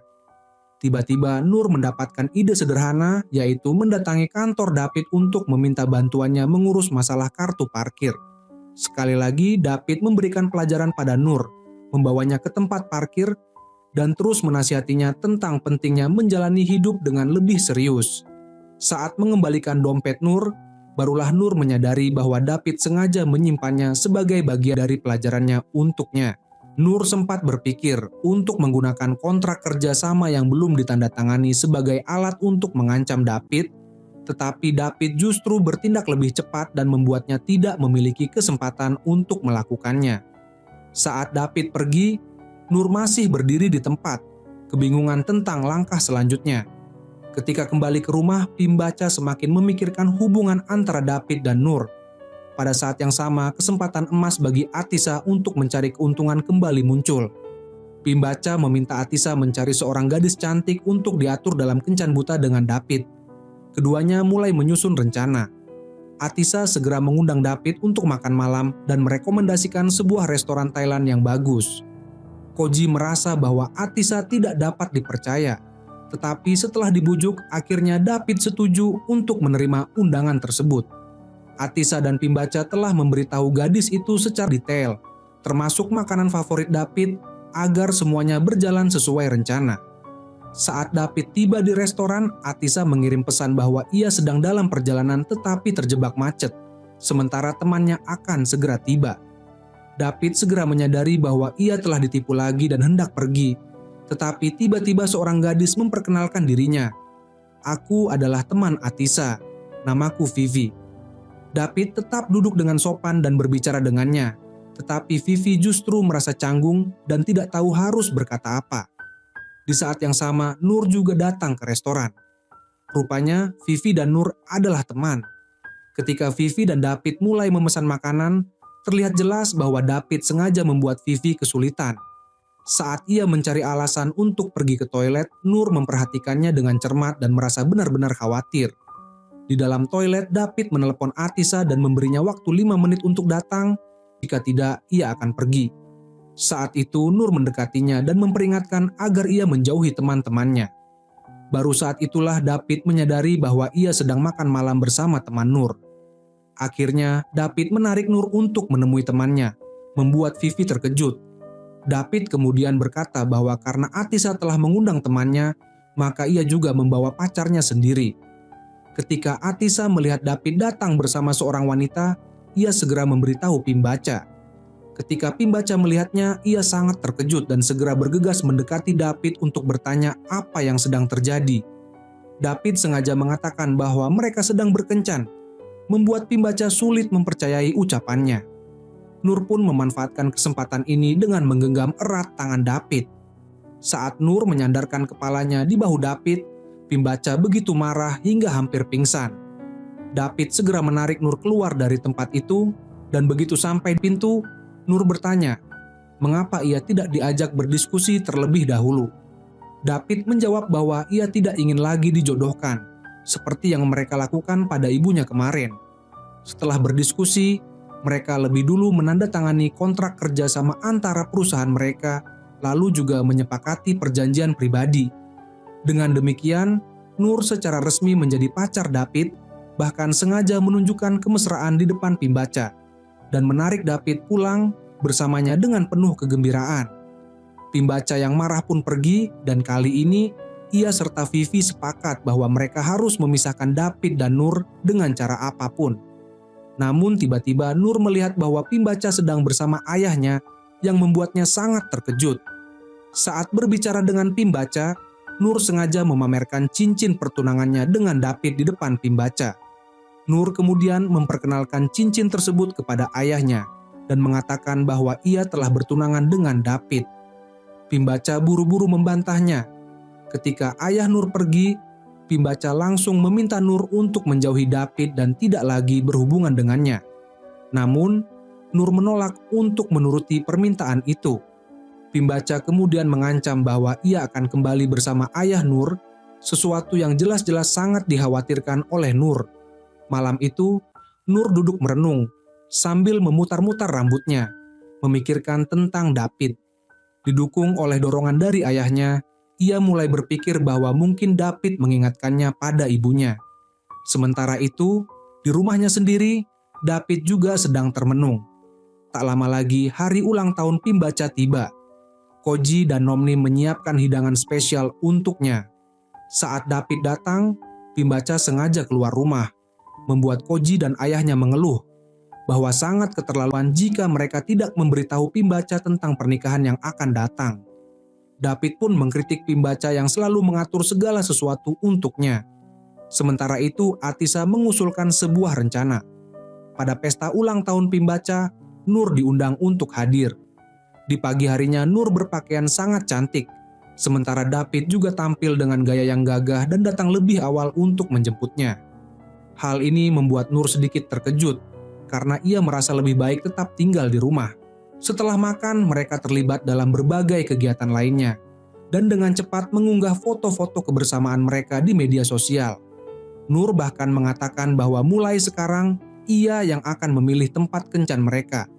Tiba-tiba Nur mendapatkan ide sederhana, yaitu mendatangi kantor David untuk meminta bantuannya mengurus masalah kartu parkir. Sekali lagi David memberikan pelajaran pada Nur, membawanya ke tempat parkir, dan terus menasihatinya tentang pentingnya menjalani hidup dengan lebih serius. Saat mengembalikan dompet Nur, barulah Nur menyadari bahwa David sengaja menyimpannya sebagai bagian dari pelajarannya untuknya. Nur sempat berpikir untuk menggunakan kontrak kerja sama yang belum ditandatangani sebagai alat untuk mengancam David, tetapi David justru bertindak lebih cepat dan membuatnya tidak memiliki kesempatan untuk melakukannya. Saat David pergi, Nur masih berdiri di tempat, kebingungan tentang langkah selanjutnya. Ketika kembali ke rumah, Pimbaca semakin memikirkan hubungan antara David dan Nur. Pada saat yang sama, kesempatan emas bagi Atisa untuk mencari keuntungan kembali muncul. Pimbaca meminta Atisa mencari seorang gadis cantik untuk diatur dalam kencan buta dengan David. Keduanya mulai menyusun rencana. Atisa segera mengundang David untuk makan malam dan merekomendasikan sebuah restoran Thailand yang bagus. Koji merasa bahwa Atisa tidak dapat dipercaya, tetapi setelah dibujuk, akhirnya David setuju untuk menerima undangan tersebut. Atisa dan Pimbaca telah memberitahu gadis itu secara detail, termasuk makanan favorit David, agar semuanya berjalan sesuai rencana. Saat David tiba di restoran, Atisa mengirim pesan bahwa ia sedang dalam perjalanan tetapi terjebak macet, sementara temannya akan segera tiba. David segera menyadari bahwa ia telah ditipu lagi dan hendak pergi, tetapi tiba-tiba seorang gadis memperkenalkan dirinya. "Aku adalah teman Atisa, namaku Vivi." David tetap duduk dengan sopan dan berbicara dengannya, tetapi Vivi justru merasa canggung dan tidak tahu harus berkata apa. Di saat yang sama, Nur juga datang ke restoran. Rupanya, Vivi dan Nur adalah teman. Ketika Vivi dan David mulai memesan makanan, terlihat jelas bahwa David sengaja membuat Vivi kesulitan. Saat ia mencari alasan untuk pergi ke toilet, Nur memperhatikannya dengan cermat dan merasa benar-benar khawatir. Di dalam toilet, David menelepon Atisa dan memberinya waktu 5 menit untuk datang. Jika tidak, ia akan pergi. Saat itu Nur mendekatinya dan memperingatkan agar ia menjauhi teman-temannya. Baru saat itulah David menyadari bahwa ia sedang makan malam bersama teman Nur. Akhirnya David menarik Nur untuk menemui temannya, membuat Vivi terkejut. David kemudian berkata bahwa karena Atisa telah mengundang temannya, maka ia juga membawa pacarnya sendiri. Ketika Atisa melihat David datang bersama seorang wanita, ia segera memberitahu Pimbaca. Ketika Pimbaca melihatnya, ia sangat terkejut dan segera bergegas mendekati David untuk bertanya apa yang sedang terjadi. David sengaja mengatakan bahwa mereka sedang berkencan, membuat Pimbaca sulit mempercayai ucapannya. Nur pun memanfaatkan kesempatan ini dengan menggenggam erat tangan David. Saat Nur menyandarkan kepalanya di bahu David, Pimbaca begitu marah hingga hampir pingsan. David segera menarik Nur keluar dari tempat itu, dan begitu sampai di pintu, Nur bertanya, mengapa ia tidak diajak berdiskusi terlebih dahulu. David menjawab bahwa ia tidak ingin lagi dijodohkan, seperti yang mereka lakukan pada ibunya kemarin. Setelah berdiskusi, mereka lebih dulu menandatangani kontrak kerjasama antara perusahaan mereka, lalu juga menyepakati perjanjian pribadi. Dengan demikian, Nur secara resmi menjadi pacar David, bahkan sengaja menunjukkan kemesraan di depan Pimbaca. dan menarik David pulang bersamanya dengan penuh kegembiraan. Pembaca yang marah pun pergi, dan kali ini ia serta Vivi sepakat bahwa mereka harus memisahkan David dan Nur dengan cara apapun. Namun tiba-tiba Nur melihat bahwa Pembaca sedang bersama ayahnya yang membuatnya sangat terkejut. Saat berbicara dengan Pembaca, Nur sengaja memamerkan cincin pertunangannya dengan David di depan Pembaca. Nur kemudian memperkenalkan cincin tersebut kepada ayahnya dan mengatakan bahwa ia telah bertunangan dengan David. Pembaca buru-buru membantahnya. Ketika ayah Nur pergi, Pembaca langsung meminta Nur untuk menjauhi David dan tidak lagi berhubungan dengannya. Namun, Nur menolak untuk menuruti permintaan itu. Pembaca kemudian mengancam bahwa ia akan kembali bersama ayah Nur, sesuatu yang jelas-jelas sangat dikhawatirkan oleh Nur. Malam itu, Nur duduk merenung sambil memutar-mutar rambutnya, memikirkan tentang David. Didukung oleh dorongan dari ayahnya, ia mulai berpikir bahwa mungkin David mengingatkannya pada ibunya. Sementara itu, di rumahnya sendiri, David juga sedang termenung. Tak lama lagi hari ulang tahun Pembaca tiba. Koji dan Nomni menyiapkan hidangan spesial untuknya. Saat David datang, Pembaca sengaja keluar rumah, membuat Koji dan ayahnya mengeluh bahwa sangat keterlaluan jika mereka tidak memberitahu Pembaca tentang pernikahan yang akan datang. David pun mengkritik Pembaca yang selalu mengatur segala sesuatu untuknya. Sementara itu, Atisa mengusulkan sebuah rencana. Pada pesta ulang tahun Pembaca, Nur diundang untuk hadir. Di pagi harinya Nur berpakaian sangat cantik, sementara David juga tampil dengan gaya yang gagah dan datang lebih awal untuk menjemputnya. Hal ini membuat Nur sedikit terkejut, karena ia merasa lebih baik tetap tinggal di rumah. Setelah makan, mereka terlibat dalam berbagai kegiatan lainnya, dan dengan cepat mengunggah foto-foto kebersamaan mereka di media sosial. Nur bahkan mengatakan bahwa mulai sekarang, ia yang akan memilih tempat kencan mereka.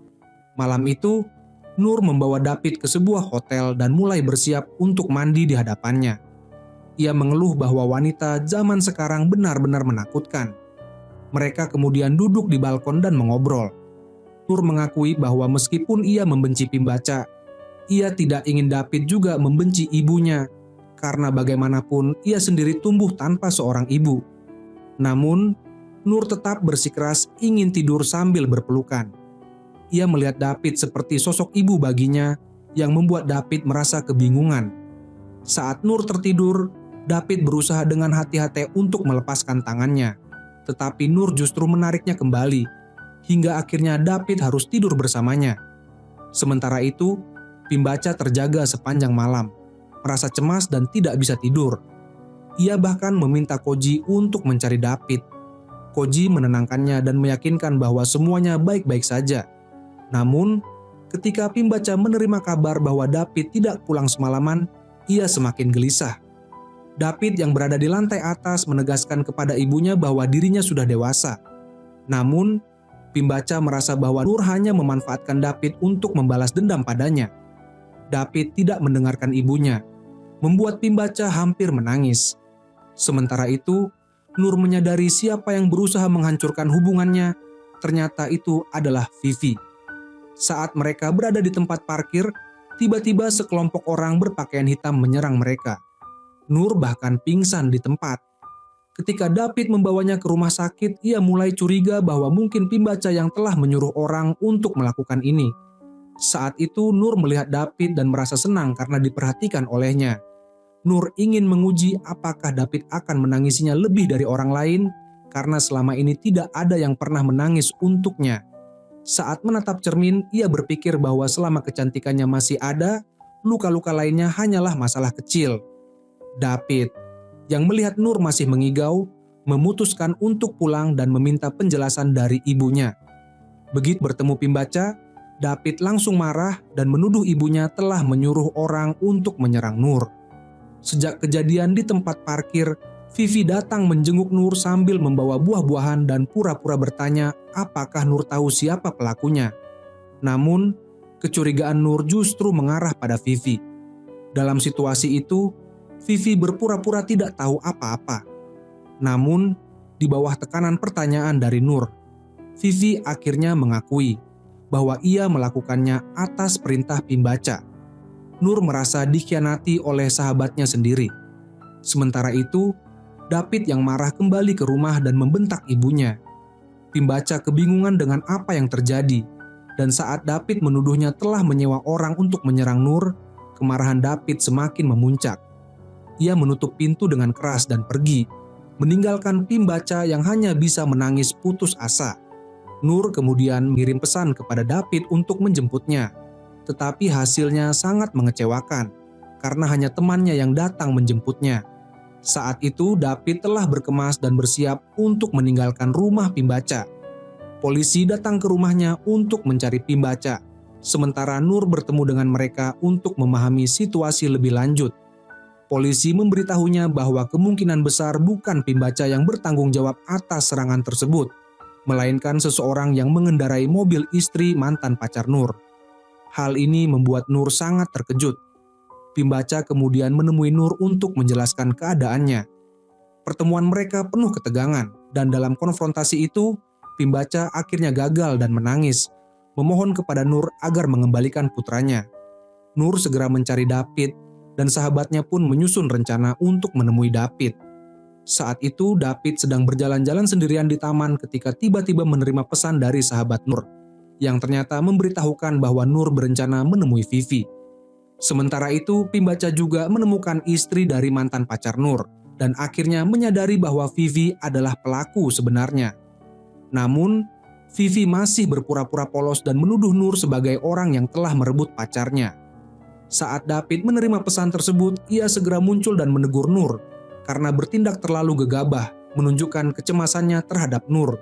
Malam itu, Nur membawa David ke sebuah hotel dan mulai bersiap untuk mandi di hadapannya. Ia mengeluh bahwa wanita zaman sekarang benar-benar menakutkan. Mereka kemudian duduk di balkon dan mengobrol. Nur mengakui bahwa meskipun ia membenci Pembaca, ia tidak ingin David juga membenci ibunya, karena bagaimanapun ia sendiri tumbuh tanpa seorang ibu. Namun, Nur tetap bersikeras ingin tidur sambil berpelukan. Ia melihat David seperti sosok ibu baginya yang membuat David merasa kebingungan. Saat Nur tertidur, David berusaha dengan hati-hati untuk melepaskan tangannya. Tetapi Nur justru menariknya kembali, hingga akhirnya David harus tidur bersamanya. Sementara itu, Pembaca terjaga sepanjang malam, merasa cemas dan tidak bisa tidur. Ia bahkan meminta Koji untuk mencari David. Koji menenangkannya dan meyakinkan bahwa semuanya baik-baik saja. Namun, ketika Pembaca menerima kabar bahwa David tidak pulang semalaman, ia semakin gelisah. David yang berada di lantai atas menegaskan kepada ibunya bahwa dirinya sudah dewasa. Namun, Pembaca merasa bahwa Nur hanya memanfaatkan David untuk membalas dendam padanya. David tidak mendengarkan ibunya, membuat Pembaca hampir menangis. Sementara itu, Nur menyadari siapa yang berusaha menghancurkan hubungannya, ternyata itu adalah Vivi. Saat mereka berada di tempat parkir, tiba-tiba sekelompok orang berpakaian hitam menyerang mereka. Nur bahkan pingsan di tempat. Ketika David membawanya ke rumah sakit, ia mulai curiga bahwa mungkin Pembaca yang telah menyuruh orang untuk melakukan ini. Saat itu Nur melihat David dan merasa senang karena diperhatikan olehnya. Nur ingin menguji apakah David akan menangisinya lebih dari orang lain, karena selama ini tidak ada yang pernah menangis untuknya. Saat menatap cermin, ia berpikir bahwa selama kecantikannya masih ada, luka-luka lainnya hanyalah masalah kecil. David, yang melihat Nur masih mengigau, memutuskan untuk pulang dan meminta penjelasan dari ibunya. Begitu bertemu Pembaca, David langsung marah dan menuduh ibunya telah menyuruh orang untuk menyerang Nur. Sejak kejadian di tempat parkir, Vivi datang menjenguk Nur sambil membawa buah-buahan dan pura-pura bertanya apakah Nur tahu siapa pelakunya. Namun, kecurigaan Nur justru mengarah pada Vivi. Dalam situasi itu, Vivi berpura-pura tidak tahu apa-apa. Namun, di bawah tekanan pertanyaan dari Nur, Vivi akhirnya mengakui bahwa ia melakukannya atas perintah Pimbaca. Nur merasa dikhianati oleh sahabatnya sendiri. Sementara itu, David yang marah kembali ke rumah dan membentak ibunya. Pimbaca kebingungan dengan apa yang terjadi, dan saat David menuduhnya telah menyewa orang untuk menyerang Nur, kemarahan David semakin memuncak. Ia menutup pintu dengan keras dan pergi, meninggalkan Pimbaca yang hanya bisa menangis putus asa. Nur kemudian mengirim pesan kepada David untuk menjemputnya, tetapi hasilnya sangat mengecewakan karena hanya temannya yang datang menjemputnya. Saat itu David telah berkemas dan bersiap untuk meninggalkan rumah Pimbaca. Polisi datang ke rumahnya untuk mencari Pimbaca, sementara Nur bertemu dengan mereka untuk memahami situasi lebih lanjut. Polisi memberitahunya bahwa kemungkinan besar bukan Pimbaca yang bertanggung jawab atas serangan tersebut, melainkan seseorang yang mengendarai mobil istri mantan pacar Nur. Hal ini membuat Nur sangat terkejut. Pimbaca kemudian menemui Nur untuk menjelaskan keadaannya. Pertemuan mereka penuh ketegangan, dan dalam konfrontasi itu, Pimbaca akhirnya gagal dan menangis, memohon kepada Nur agar mengembalikan putranya. Nur segera mencari David, dan sahabatnya pun menyusun rencana untuk menemui David. Saat itu David sedang berjalan-jalan sendirian di taman ketika tiba-tiba menerima pesan dari sahabat Nur, yang ternyata memberitahukan bahwa Nur berencana menemui Vivi. Sementara itu Pimbaca juga menemukan istri dari mantan pacar Nur, dan akhirnya menyadari bahwa Vivi adalah pelaku sebenarnya. Namun, Vivi masih berpura-pura polos dan menuduh Nur sebagai orang yang telah merebut pacarnya. Saat David menerima pesan tersebut, ia segera muncul dan menegur Nur karena bertindak terlalu gegabah, menunjukkan kecemasannya terhadap Nur.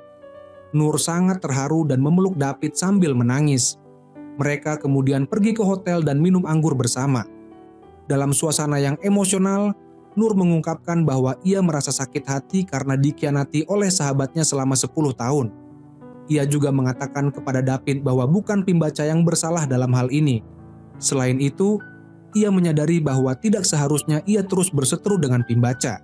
Nur sangat terharu dan memeluk David sambil menangis. Mereka kemudian pergi ke hotel dan minum anggur bersama. Dalam suasana yang emosional, Nur mengungkapkan bahwa ia merasa sakit hati karena dikhianati oleh sahabatnya selama 10 tahun. Ia juga mengatakan kepada David bahwa bukan Pimbaca yang bersalah dalam hal ini. Selain itu, ia menyadari bahwa tidak seharusnya ia terus berseteru dengan Pimbaca,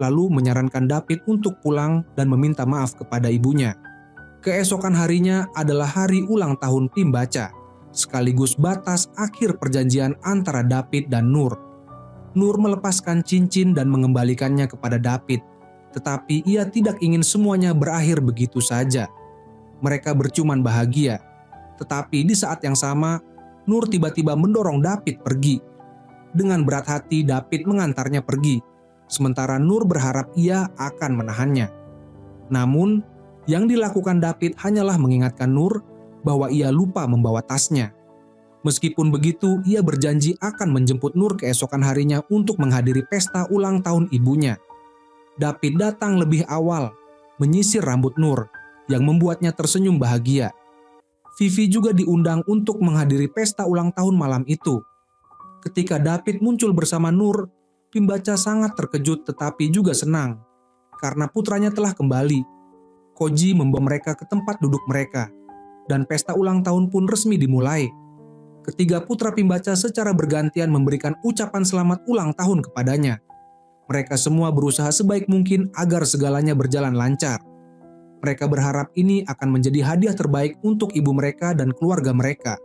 lalu menyarankan David untuk pulang dan meminta maaf kepada ibunya. Keesokan harinya adalah hari ulang tahun Pimbaca, sekaligus batas akhir perjanjian antara David dan Nur. Nur melepaskan cincin dan mengembalikannya kepada David, tetapi ia tidak ingin semuanya berakhir begitu saja. Mereka berciuman bahagia, tetapi di saat yang sama, Nur tiba-tiba mendorong David pergi. Dengan berat hati David mengantarnya pergi, sementara Nur berharap ia akan menahannya. Namun, yang dilakukan David hanyalah mengingatkan Nur bahwa ia lupa membawa tasnya. Meskipun begitu, ia berjanji akan menjemput Nur keesokan harinya untuk menghadiri pesta ulang tahun ibunya. David datang lebih awal, menyisir rambut Nur, yang membuatnya tersenyum bahagia. Vivi juga diundang untuk menghadiri pesta ulang tahun malam itu. Ketika David muncul bersama Nur, Pimbaca sangat terkejut tetapi juga senang, karena putranya telah kembali. Koji membawa mereka ke tempat duduk mereka, dan pesta ulang tahun pun resmi dimulai. Ketiga putra Pimbaca secara bergantian memberikan ucapan selamat ulang tahun kepadanya. Mereka semua berusaha sebaik mungkin agar segalanya berjalan lancar. Mereka berharap ini akan menjadi hadiah terbaik untuk ibu mereka dan keluarga mereka.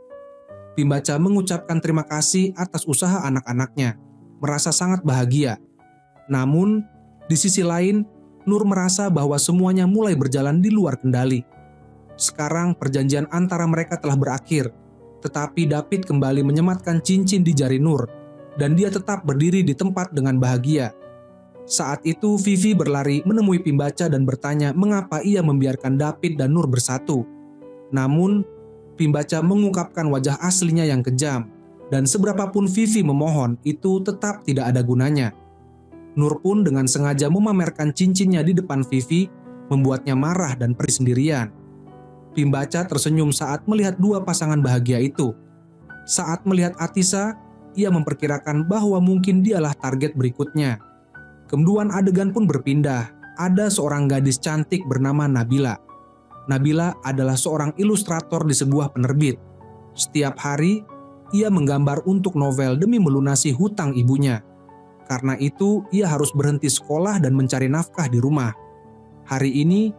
Pimbaca mengucapkan terima kasih atas usaha anak-anaknya, merasa sangat bahagia. Namun, di sisi lain, Nur merasa bahwa semuanya mulai berjalan di luar kendali. Sekarang perjanjian antara mereka telah berakhir, tetapi David kembali menyematkan cincin di jari Nur, dan dia tetap berdiri di tempat dengan bahagia. Saat itu Vivi berlari menemui Pimbaca dan bertanya mengapa ia membiarkan David dan Nur bersatu. Namun, Pimbaca mengungkapkan wajah aslinya yang kejam, dan seberapapun Vivi memohon, itu tetap tidak ada gunanya. Nur pun dengan sengaja memamerkan cincinnya di depan Vivi, membuatnya marah dan pergi sendirian. Pimbaca tersenyum saat melihat dua pasangan bahagia itu. Saat melihat Atisa, ia memperkirakan bahwa mungkin dialah target berikutnya. Kemudian adegan pun berpindah. Ada seorang gadis cantik bernama Nabila. Nabila adalah seorang ilustrator di sebuah penerbit. Setiap hari, ia menggambar untuk novel demi melunasi hutang ibunya. Karena itu, ia harus berhenti sekolah dan mencari nafkah di rumah. Hari ini,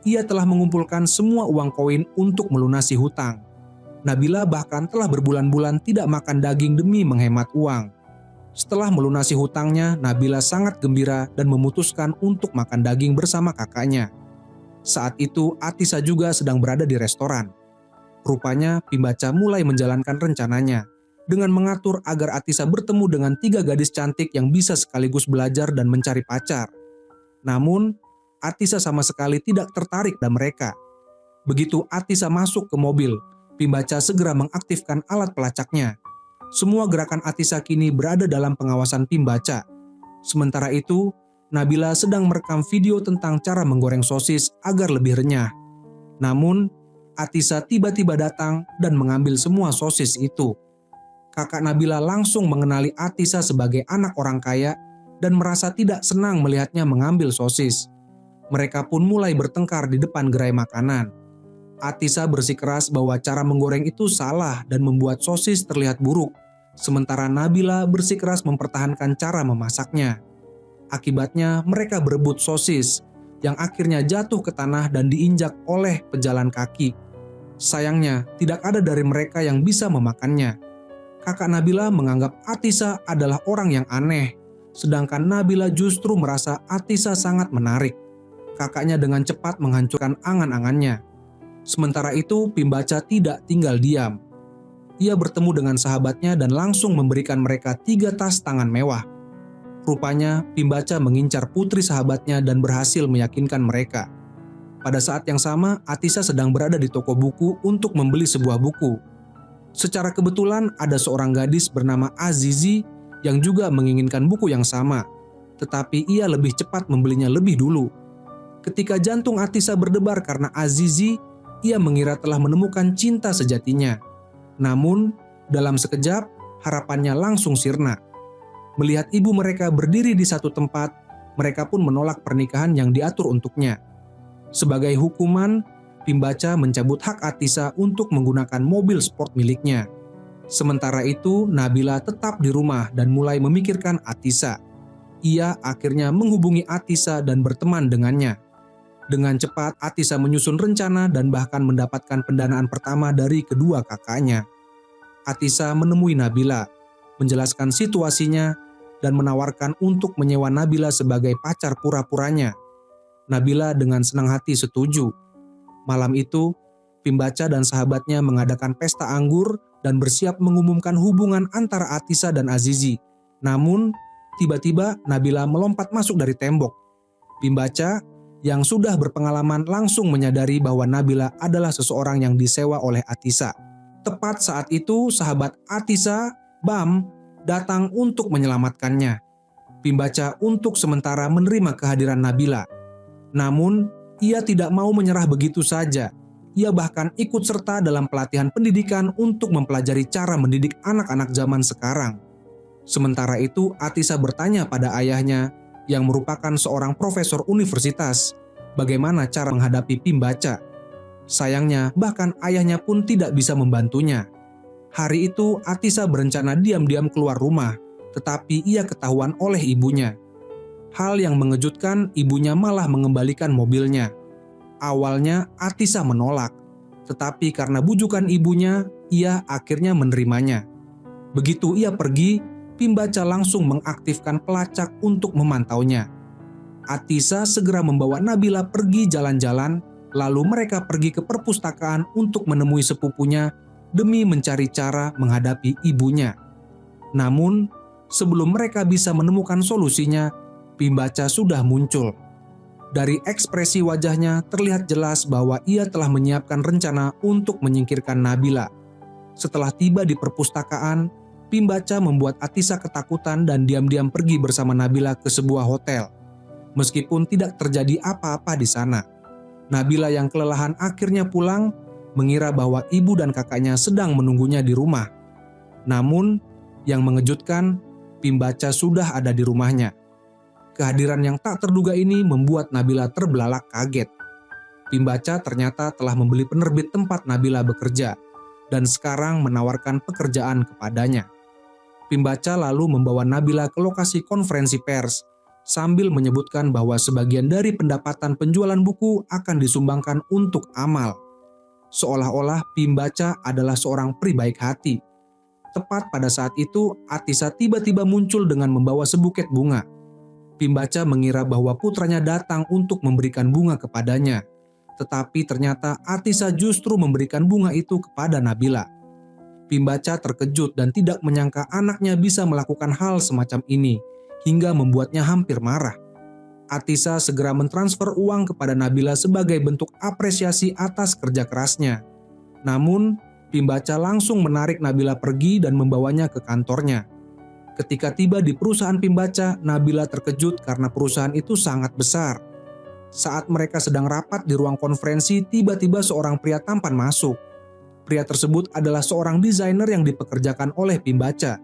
ia telah mengumpulkan semua uang koin untuk melunasi hutang. Nabila bahkan telah berbulan-bulan tidak makan daging demi menghemat uang. Setelah melunasi hutangnya, Nabila sangat gembira dan memutuskan untuk makan daging bersama kakaknya. Saat itu Atisa juga sedang berada di restoran. Rupanya Pimbaca mulai menjalankan rencananya dengan mengatur agar Atisa bertemu dengan 3 gadis cantik yang bisa sekaligus belajar dan mencari pacar. Namun, Atisa sama sekali tidak tertarik dan mereka. Begitu Atisa masuk ke mobil, Pimbaca segera mengaktifkan alat pelacaknya. Semua gerakan Atisa kini berada dalam pengawasan Pimbaca. Sementara itu, Nabila sedang merekam video tentang cara menggoreng sosis agar lebih renyah. Namun, Atisa tiba-tiba datang dan mengambil semua sosis itu. Kakak Nabila langsung mengenali Atisa sebagai anak orang kaya dan merasa tidak senang melihatnya mengambil sosis. Mereka pun mulai bertengkar di depan gerai makanan. Atisa bersikeras bahwa cara menggoreng itu salah dan membuat sosis terlihat buruk, sementara Nabila bersikeras mempertahankan cara memasaknya. Akibatnya mereka berebut sosis, yang akhirnya jatuh ke tanah dan diinjak oleh pejalan kaki. Sayangnya, tidak ada dari mereka yang bisa memakannya. Kakak Nabila menganggap Atisa adalah orang yang aneh, sedangkan Nabila justru merasa Atisa sangat menarik. Kakaknya dengan cepat menghancurkan angan-angannya. Sementara itu, Pimbaca tidak tinggal diam. Ia bertemu dengan sahabatnya dan langsung memberikan mereka 3 tas tangan mewah. Rupanya, Pimbaca mengincar putri sahabatnya dan berhasil meyakinkan mereka. Pada saat yang sama, Atisa sedang berada di toko buku untuk membeli sebuah buku. Secara kebetulan ada seorang gadis bernama Azizi yang juga menginginkan buku yang sama, tetapi ia lebih cepat membelinya lebih dulu. Ketika jantung Atisa berdebar karena Azizi, ia mengira telah menemukan cinta sejatinya. Namun, dalam sekejap, harapannya langsung sirna. Melihat ibu mereka berdiri di satu tempat, mereka pun menolak pernikahan yang diatur untuknya. Sebagai hukuman, Pimbaca mencabut hak Atisa untuk menggunakan mobil sport miliknya. Sementara itu, Nabila tetap di rumah dan mulai memikirkan Atisa. Ia akhirnya menghubungi Atisa dan berteman dengannya. Dengan cepat, Atisa menyusun rencana dan bahkan mendapatkan pendanaan pertama dari kedua kakaknya. Atisa menemui Nabila, menjelaskan situasinya, dan menawarkan untuk menyewa Nabila sebagai pacar pura-puranya. Nabila dengan senang hati setuju. Malam itu, Pimbaca dan sahabatnya mengadakan pesta anggur dan bersiap mengumumkan hubungan antara Atisa dan Azizi. Namun, tiba-tiba Nabila melompat masuk dari tembok. Pimbaca yang sudah berpengalaman langsung menyadari bahwa Nabila adalah seseorang yang disewa oleh Atisa. Tepat saat itu, sahabat Atisa, Bam, datang untuk menyelamatkannya. Pimbaca untuk sementara menerima kehadiran Nabila. Namun, ia tidak mau menyerah begitu saja. Ia bahkan ikut serta dalam pelatihan pendidikan untuk mempelajari cara mendidik anak-anak zaman sekarang. Sementara itu, Atisa bertanya pada ayahnya yang merupakan seorang profesor universitas, bagaimana cara menghadapi Pimbaca. Sayangnya, bahkan ayahnya pun tidak bisa membantunya. Hari itu, Atisa berencana diam-diam keluar rumah, tetapi ia ketahuan oleh ibunya. Hal yang mengejutkan, ibunya malah mengembalikan mobilnya. Awalnya, Atisa menolak, tetapi karena bujukan ibunya, ia akhirnya menerimanya. Begitu ia pergi, Pimbaca langsung mengaktifkan pelacak untuk memantaunya. Atisa segera membawa Nabila pergi jalan-jalan, lalu mereka pergi ke perpustakaan untuk menemui sepupunya demi mencari cara menghadapi ibunya. Namun, sebelum mereka bisa menemukan solusinya, Pimbaca sudah muncul. Dari ekspresi wajahnya terlihat jelas bahwa ia telah menyiapkan rencana untuk menyingkirkan Nabila. Setelah tiba di perpustakaan, Pimbaca membuat Atisa ketakutan dan diam-diam pergi bersama Nabila ke sebuah hotel. Meskipun tidak terjadi apa-apa di sana, Nabila yang kelelahan akhirnya pulang, mengira bahwa ibu dan kakaknya sedang menunggunya di rumah. Namun, yang mengejutkan, Pimbaca sudah ada di rumahnya. Kehadiran yang tak terduga ini membuat Nabila terbelalak kaget. Pimbaca ternyata telah membeli penerbit tempat Nabila bekerja dan sekarang menawarkan pekerjaan kepadanya. Pimbaca lalu membawa Nabila ke lokasi konferensi pers sambil menyebutkan bahwa sebagian dari pendapatan penjualan buku akan disumbangkan untuk amal. seolah-olah Pimbaca adalah seorang peri baik hati. Tepat pada saat itu, Atisa tiba-tiba muncul dengan membawa sebuket bunga. Pimbaca mengira bahwa putranya datang untuk memberikan bunga kepadanya. Tetapi ternyata Atisa justru memberikan bunga itu kepada Nabila. Pimbaca terkejut dan tidak menyangka anaknya bisa melakukan hal semacam ini, hingga membuatnya hampir marah. Atisa segera mentransfer uang kepada Nabila sebagai bentuk apresiasi atas kerja kerasnya. Namun, Pimbaca langsung menarik Nabila pergi dan membawanya ke kantornya. Ketika tiba di perusahaan Pimbaca, Nabila terkejut karena perusahaan itu sangat besar. Saat mereka sedang rapat di ruang konferensi, tiba-tiba seorang pria tampan masuk. Pria tersebut adalah seorang desainer yang dipekerjakan oleh Pimbaca.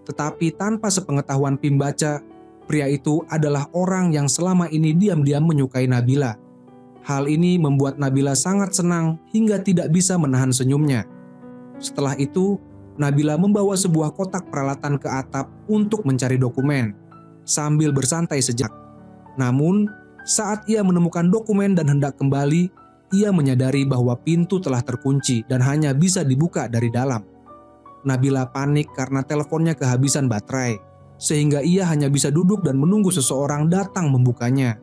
Tetapi tanpa sepengetahuan Pimbaca, pria itu adalah orang yang selama ini diam-diam menyukai Nabila. Hal ini membuat Nabila sangat senang hingga tidak bisa menahan senyumnya. Setelah itu, Nabila membawa sebuah kotak peralatan ke atap untuk mencari dokumen, sambil bersantai sejenak. Namun, saat ia menemukan dokumen dan hendak kembali, ia menyadari bahwa pintu telah terkunci dan hanya bisa dibuka dari dalam. Nabila panik karena teleponnya kehabisan baterai, sehingga ia hanya bisa duduk dan menunggu seseorang datang membukanya.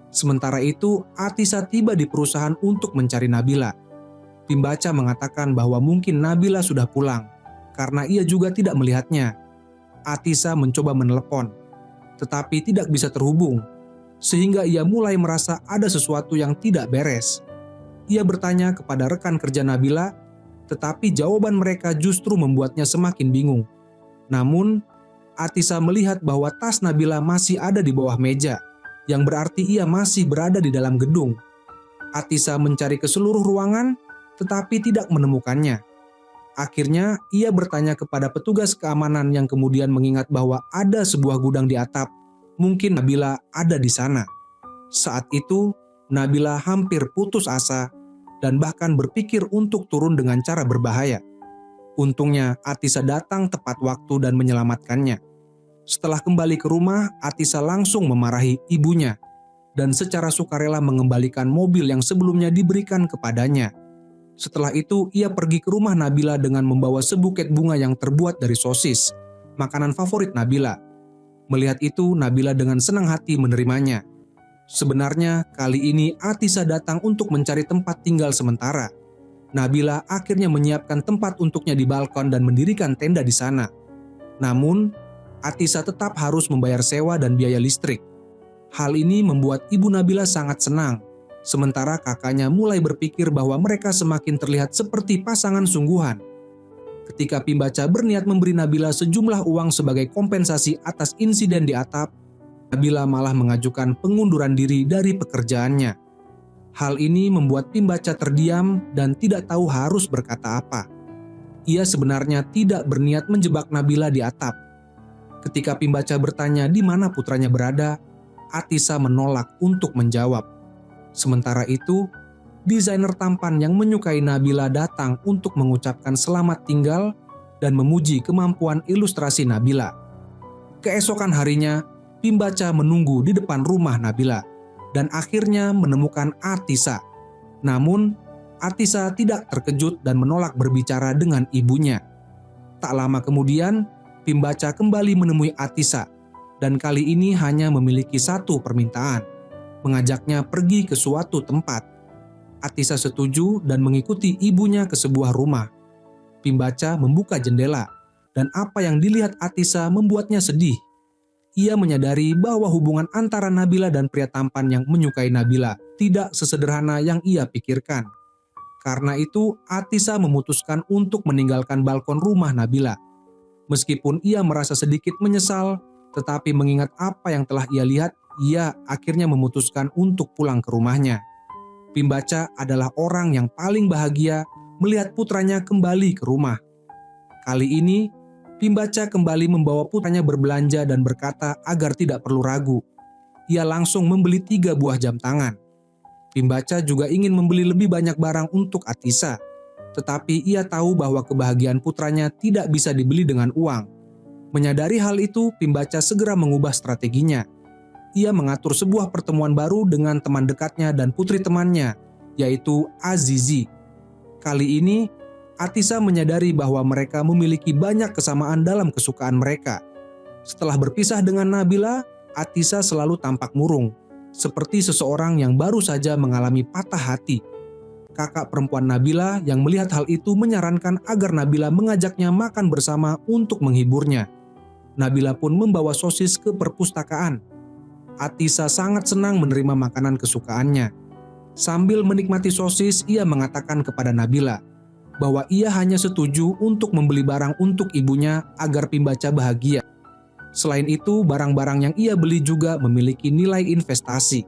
Sementara itu, Atisa tiba di perusahaan untuk mencari Nabila. Pimbaca mengatakan bahwa mungkin Nabila sudah pulang, karena ia juga tidak melihatnya. Atisa mencoba menelepon, tetapi tidak bisa terhubung, sehingga ia mulai merasa ada sesuatu yang tidak beres. Ia bertanya kepada rekan kerja Nabila, tetapi jawaban mereka justru membuatnya semakin bingung. Namun, Atisa melihat bahwa tas Nabila masih ada di bawah meja, yang berarti ia masih berada di dalam gedung. Atisa mencari ke seluruh ruangan, tetapi tidak menemukannya. Akhirnya, ia bertanya kepada petugas keamanan yang kemudian mengingat bahwa ada sebuah gudang di atap. Mungkin Nabila ada di sana. Saat itu, Nabila hampir putus asa dan bahkan berpikir untuk turun dengan cara berbahaya. Untungnya, Atisa datang tepat waktu dan menyelamatkannya. Setelah kembali ke rumah, Atisa langsung memarahi ibunya dan secara sukarela mengembalikan mobil yang sebelumnya diberikan kepadanya. Setelah itu, ia pergi ke rumah Nabila dengan membawa sebuket bunga yang terbuat dari sosis, makanan favorit Nabila. Melihat itu, Nabila dengan senang hati menerimanya. Sebenarnya, kali ini Atisa datang untuk mencari tempat tinggal sementara. Nabila akhirnya menyiapkan tempat untuknya di balkon dan mendirikan tenda di sana. Namun, Atisa tetap harus membayar sewa dan biaya listrik. Hal ini membuat ibu Nabila sangat senang. Sementara kakaknya mulai berpikir bahwa mereka semakin terlihat seperti pasangan sungguhan. Ketika Pimbaca berniat memberi Nabila sejumlah uang sebagai kompensasi atas insiden di atap, Nabila malah mengajukan pengunduran diri dari pekerjaannya. Hal ini membuat Pimbaca terdiam dan tidak tahu harus berkata apa. Ia sebenarnya tidak berniat menjebak Nabila di atap. Ketika Pimbaca bertanya di mana putranya berada, Atisa menolak untuk menjawab. Sementara itu, desainer tampan yang menyukai Nabila datang untuk mengucapkan selamat tinggal dan memuji kemampuan ilustrasi Nabila. Keesokan harinya, Pimbaca menunggu di depan rumah Nabila dan akhirnya menemukan Atisa. Namun, Atisa tidak terkejut dan menolak berbicara dengan ibunya. Tak lama kemudian, Pimbaca kembali menemui Atisa dan kali ini hanya memiliki satu permintaan, mengajaknya pergi ke suatu tempat. Atisa setuju dan mengikuti ibunya ke sebuah rumah. Pimbaca membuka jendela dan apa yang dilihat Atisa membuatnya sedih. Ia menyadari bahwa hubungan antara Nabila dan pria tampan yang menyukai Nabila tidak sesederhana yang ia pikirkan. Karena itu, Atisa memutuskan untuk meninggalkan balkon rumah Nabila. Meskipun ia merasa sedikit menyesal, tetapi mengingat apa yang telah ia lihat, ia akhirnya memutuskan untuk pulang ke rumahnya. Pimbaca adalah orang yang paling bahagia melihat putranya kembali ke rumah. Kali ini, Pimbaca kembali membawa putranya berbelanja dan berkata agar tidak perlu ragu. Ia langsung membeli 3 buah jam tangan. Pimbaca juga ingin membeli lebih banyak barang untuk Atisa, tetapi ia tahu bahwa kebahagiaan putranya tidak bisa dibeli dengan uang. Menyadari hal itu, Pimbaca segera mengubah strateginya. Ia mengatur sebuah pertemuan baru dengan teman dekatnya dan putri temannya, yaitu Azizi. Kali ini, Atisa menyadari bahwa mereka memiliki banyak kesamaan dalam kesukaan mereka. Setelah berpisah dengan Nabila, Atisa selalu tampak murung, seperti seseorang yang baru saja mengalami patah hati. Kakak perempuan Nabila yang melihat hal itu menyarankan agar Nabila mengajaknya makan bersama untuk menghiburnya. Nabila pun membawa sosis ke perpustakaan. Atisa sangat senang menerima makanan kesukaannya. Sambil menikmati sosis, ia mengatakan kepada Nabila bahwa ia hanya setuju untuk membeli barang untuk ibunya agar Pimbaca bahagia. Selain itu, barang-barang yang ia beli juga memiliki nilai investasi.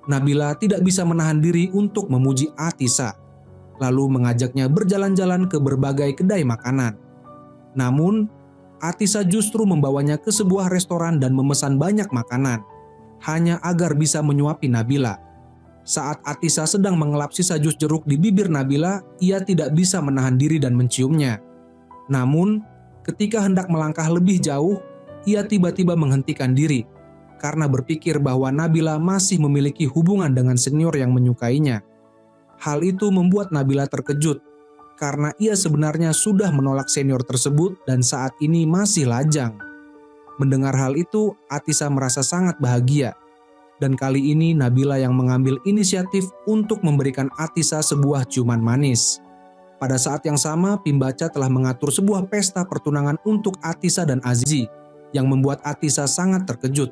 Nabila tidak bisa menahan diri untuk memuji Atisa, lalu mengajaknya berjalan-jalan ke berbagai kedai makanan. Namun, Atisa justru membawanya ke sebuah restoran dan memesan banyak makanan, hanya agar bisa menyuapi Nabila. Saat Atisa sedang mengelap sisa jus jeruk di bibir Nabila, ia tidak bisa menahan diri dan menciumnya. Namun, ketika hendak melangkah lebih jauh, ia tiba-tiba menghentikan diri karena berpikir bahwa Nabila masih memiliki hubungan dengan senior yang menyukainya. Hal itu membuat Nabila terkejut karena ia sebenarnya sudah menolak senior tersebut dan saat ini masih lajang. Mendengar hal itu, Atisa merasa sangat bahagia. Dan kali ini Nabila yang mengambil inisiatif untuk memberikan Atisa sebuah ciuman manis. Pada saat yang sama, Pimbaca telah mengatur sebuah pesta pertunangan untuk Atisa dan Azizi, yang membuat Atisa sangat terkejut.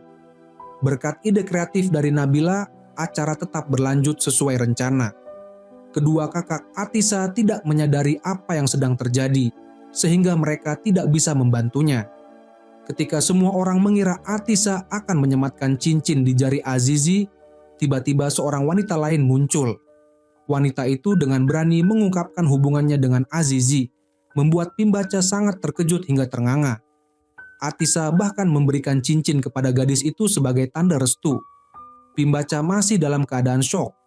Berkat ide kreatif dari Nabila, acara tetap berlanjut sesuai rencana. Kedua kakak Atisa tidak menyadari apa yang sedang terjadi, sehingga mereka tidak bisa membantunya. Ketika semua orang mengira Atisa akan menyematkan cincin di jari Azizi, tiba-tiba seorang wanita lain muncul. Wanita itu dengan berani mengungkapkan hubungannya dengan Azizi, membuat Pimbaca sangat terkejut hingga ternganga. Atisa bahkan memberikan cincin kepada gadis itu sebagai tanda restu. Pimbaca masih dalam keadaan syok,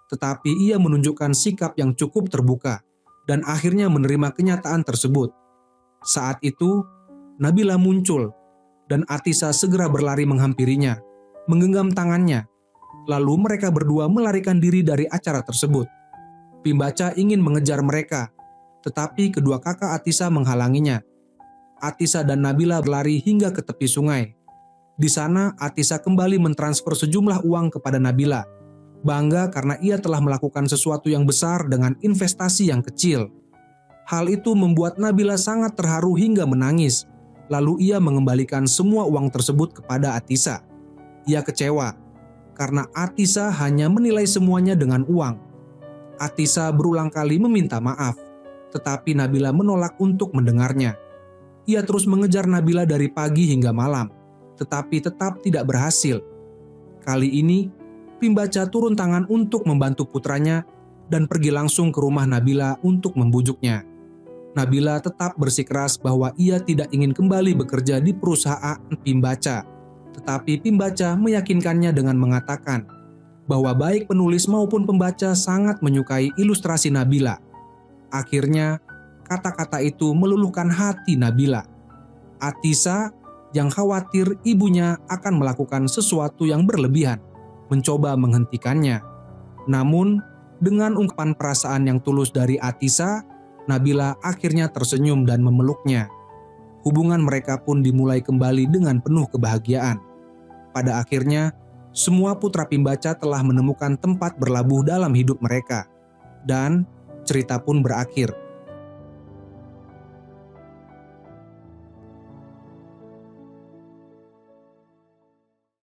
tetapi ia menunjukkan sikap yang cukup terbuka dan akhirnya menerima kenyataan tersebut. Saat itu, Nabila muncul dan Atisa segera berlari menghampirinya, menggenggam tangannya. Lalu mereka berdua melarikan diri dari acara tersebut. Pimbaca ingin mengejar mereka, tetapi kedua kakak Atisa menghalanginya. Atisa dan Nabila berlari hingga ke tepi sungai. Di sana Atisa kembali mentransfer sejumlah uang kepada Nabila, bangga karena ia telah melakukan sesuatu yang besar dengan investasi yang kecil. Hal itu membuat Nabila sangat terharu hingga menangis. Lalu ia mengembalikan semua uang tersebut kepada Atisa. Ia kecewa karena Atisa hanya menilai semuanya dengan uang. Atisa berulang kali meminta maaf, tetapi Nabila menolak untuk mendengarnya. Ia terus mengejar Nabila dari pagi hingga malam, tetapi tetap tidak berhasil. Kali ini, Pimbaca turun tangan untuk membantu putranya dan pergi langsung ke rumah Nabila untuk membujuknya. Nabila tetap bersikeras bahwa ia tidak ingin kembali bekerja di perusahaan Pimbaca. Tetapi Pimbaca meyakinkannya dengan mengatakan bahwa baik penulis maupun pembaca sangat menyukai ilustrasi Nabila. Akhirnya, kata-kata itu meluluhkan hati Nabila. Atisa yang khawatir ibunya akan melakukan sesuatu yang berlebihan, mencoba menghentikannya. Namun, dengan ungkapan perasaan yang tulus dari Atisa, Nabila akhirnya tersenyum dan memeluknya. Hubungan mereka pun dimulai kembali dengan penuh kebahagiaan. Pada akhirnya, semua putra Pimbaca telah menemukan tempat berlabuh dalam hidup mereka. Dan cerita pun berakhir.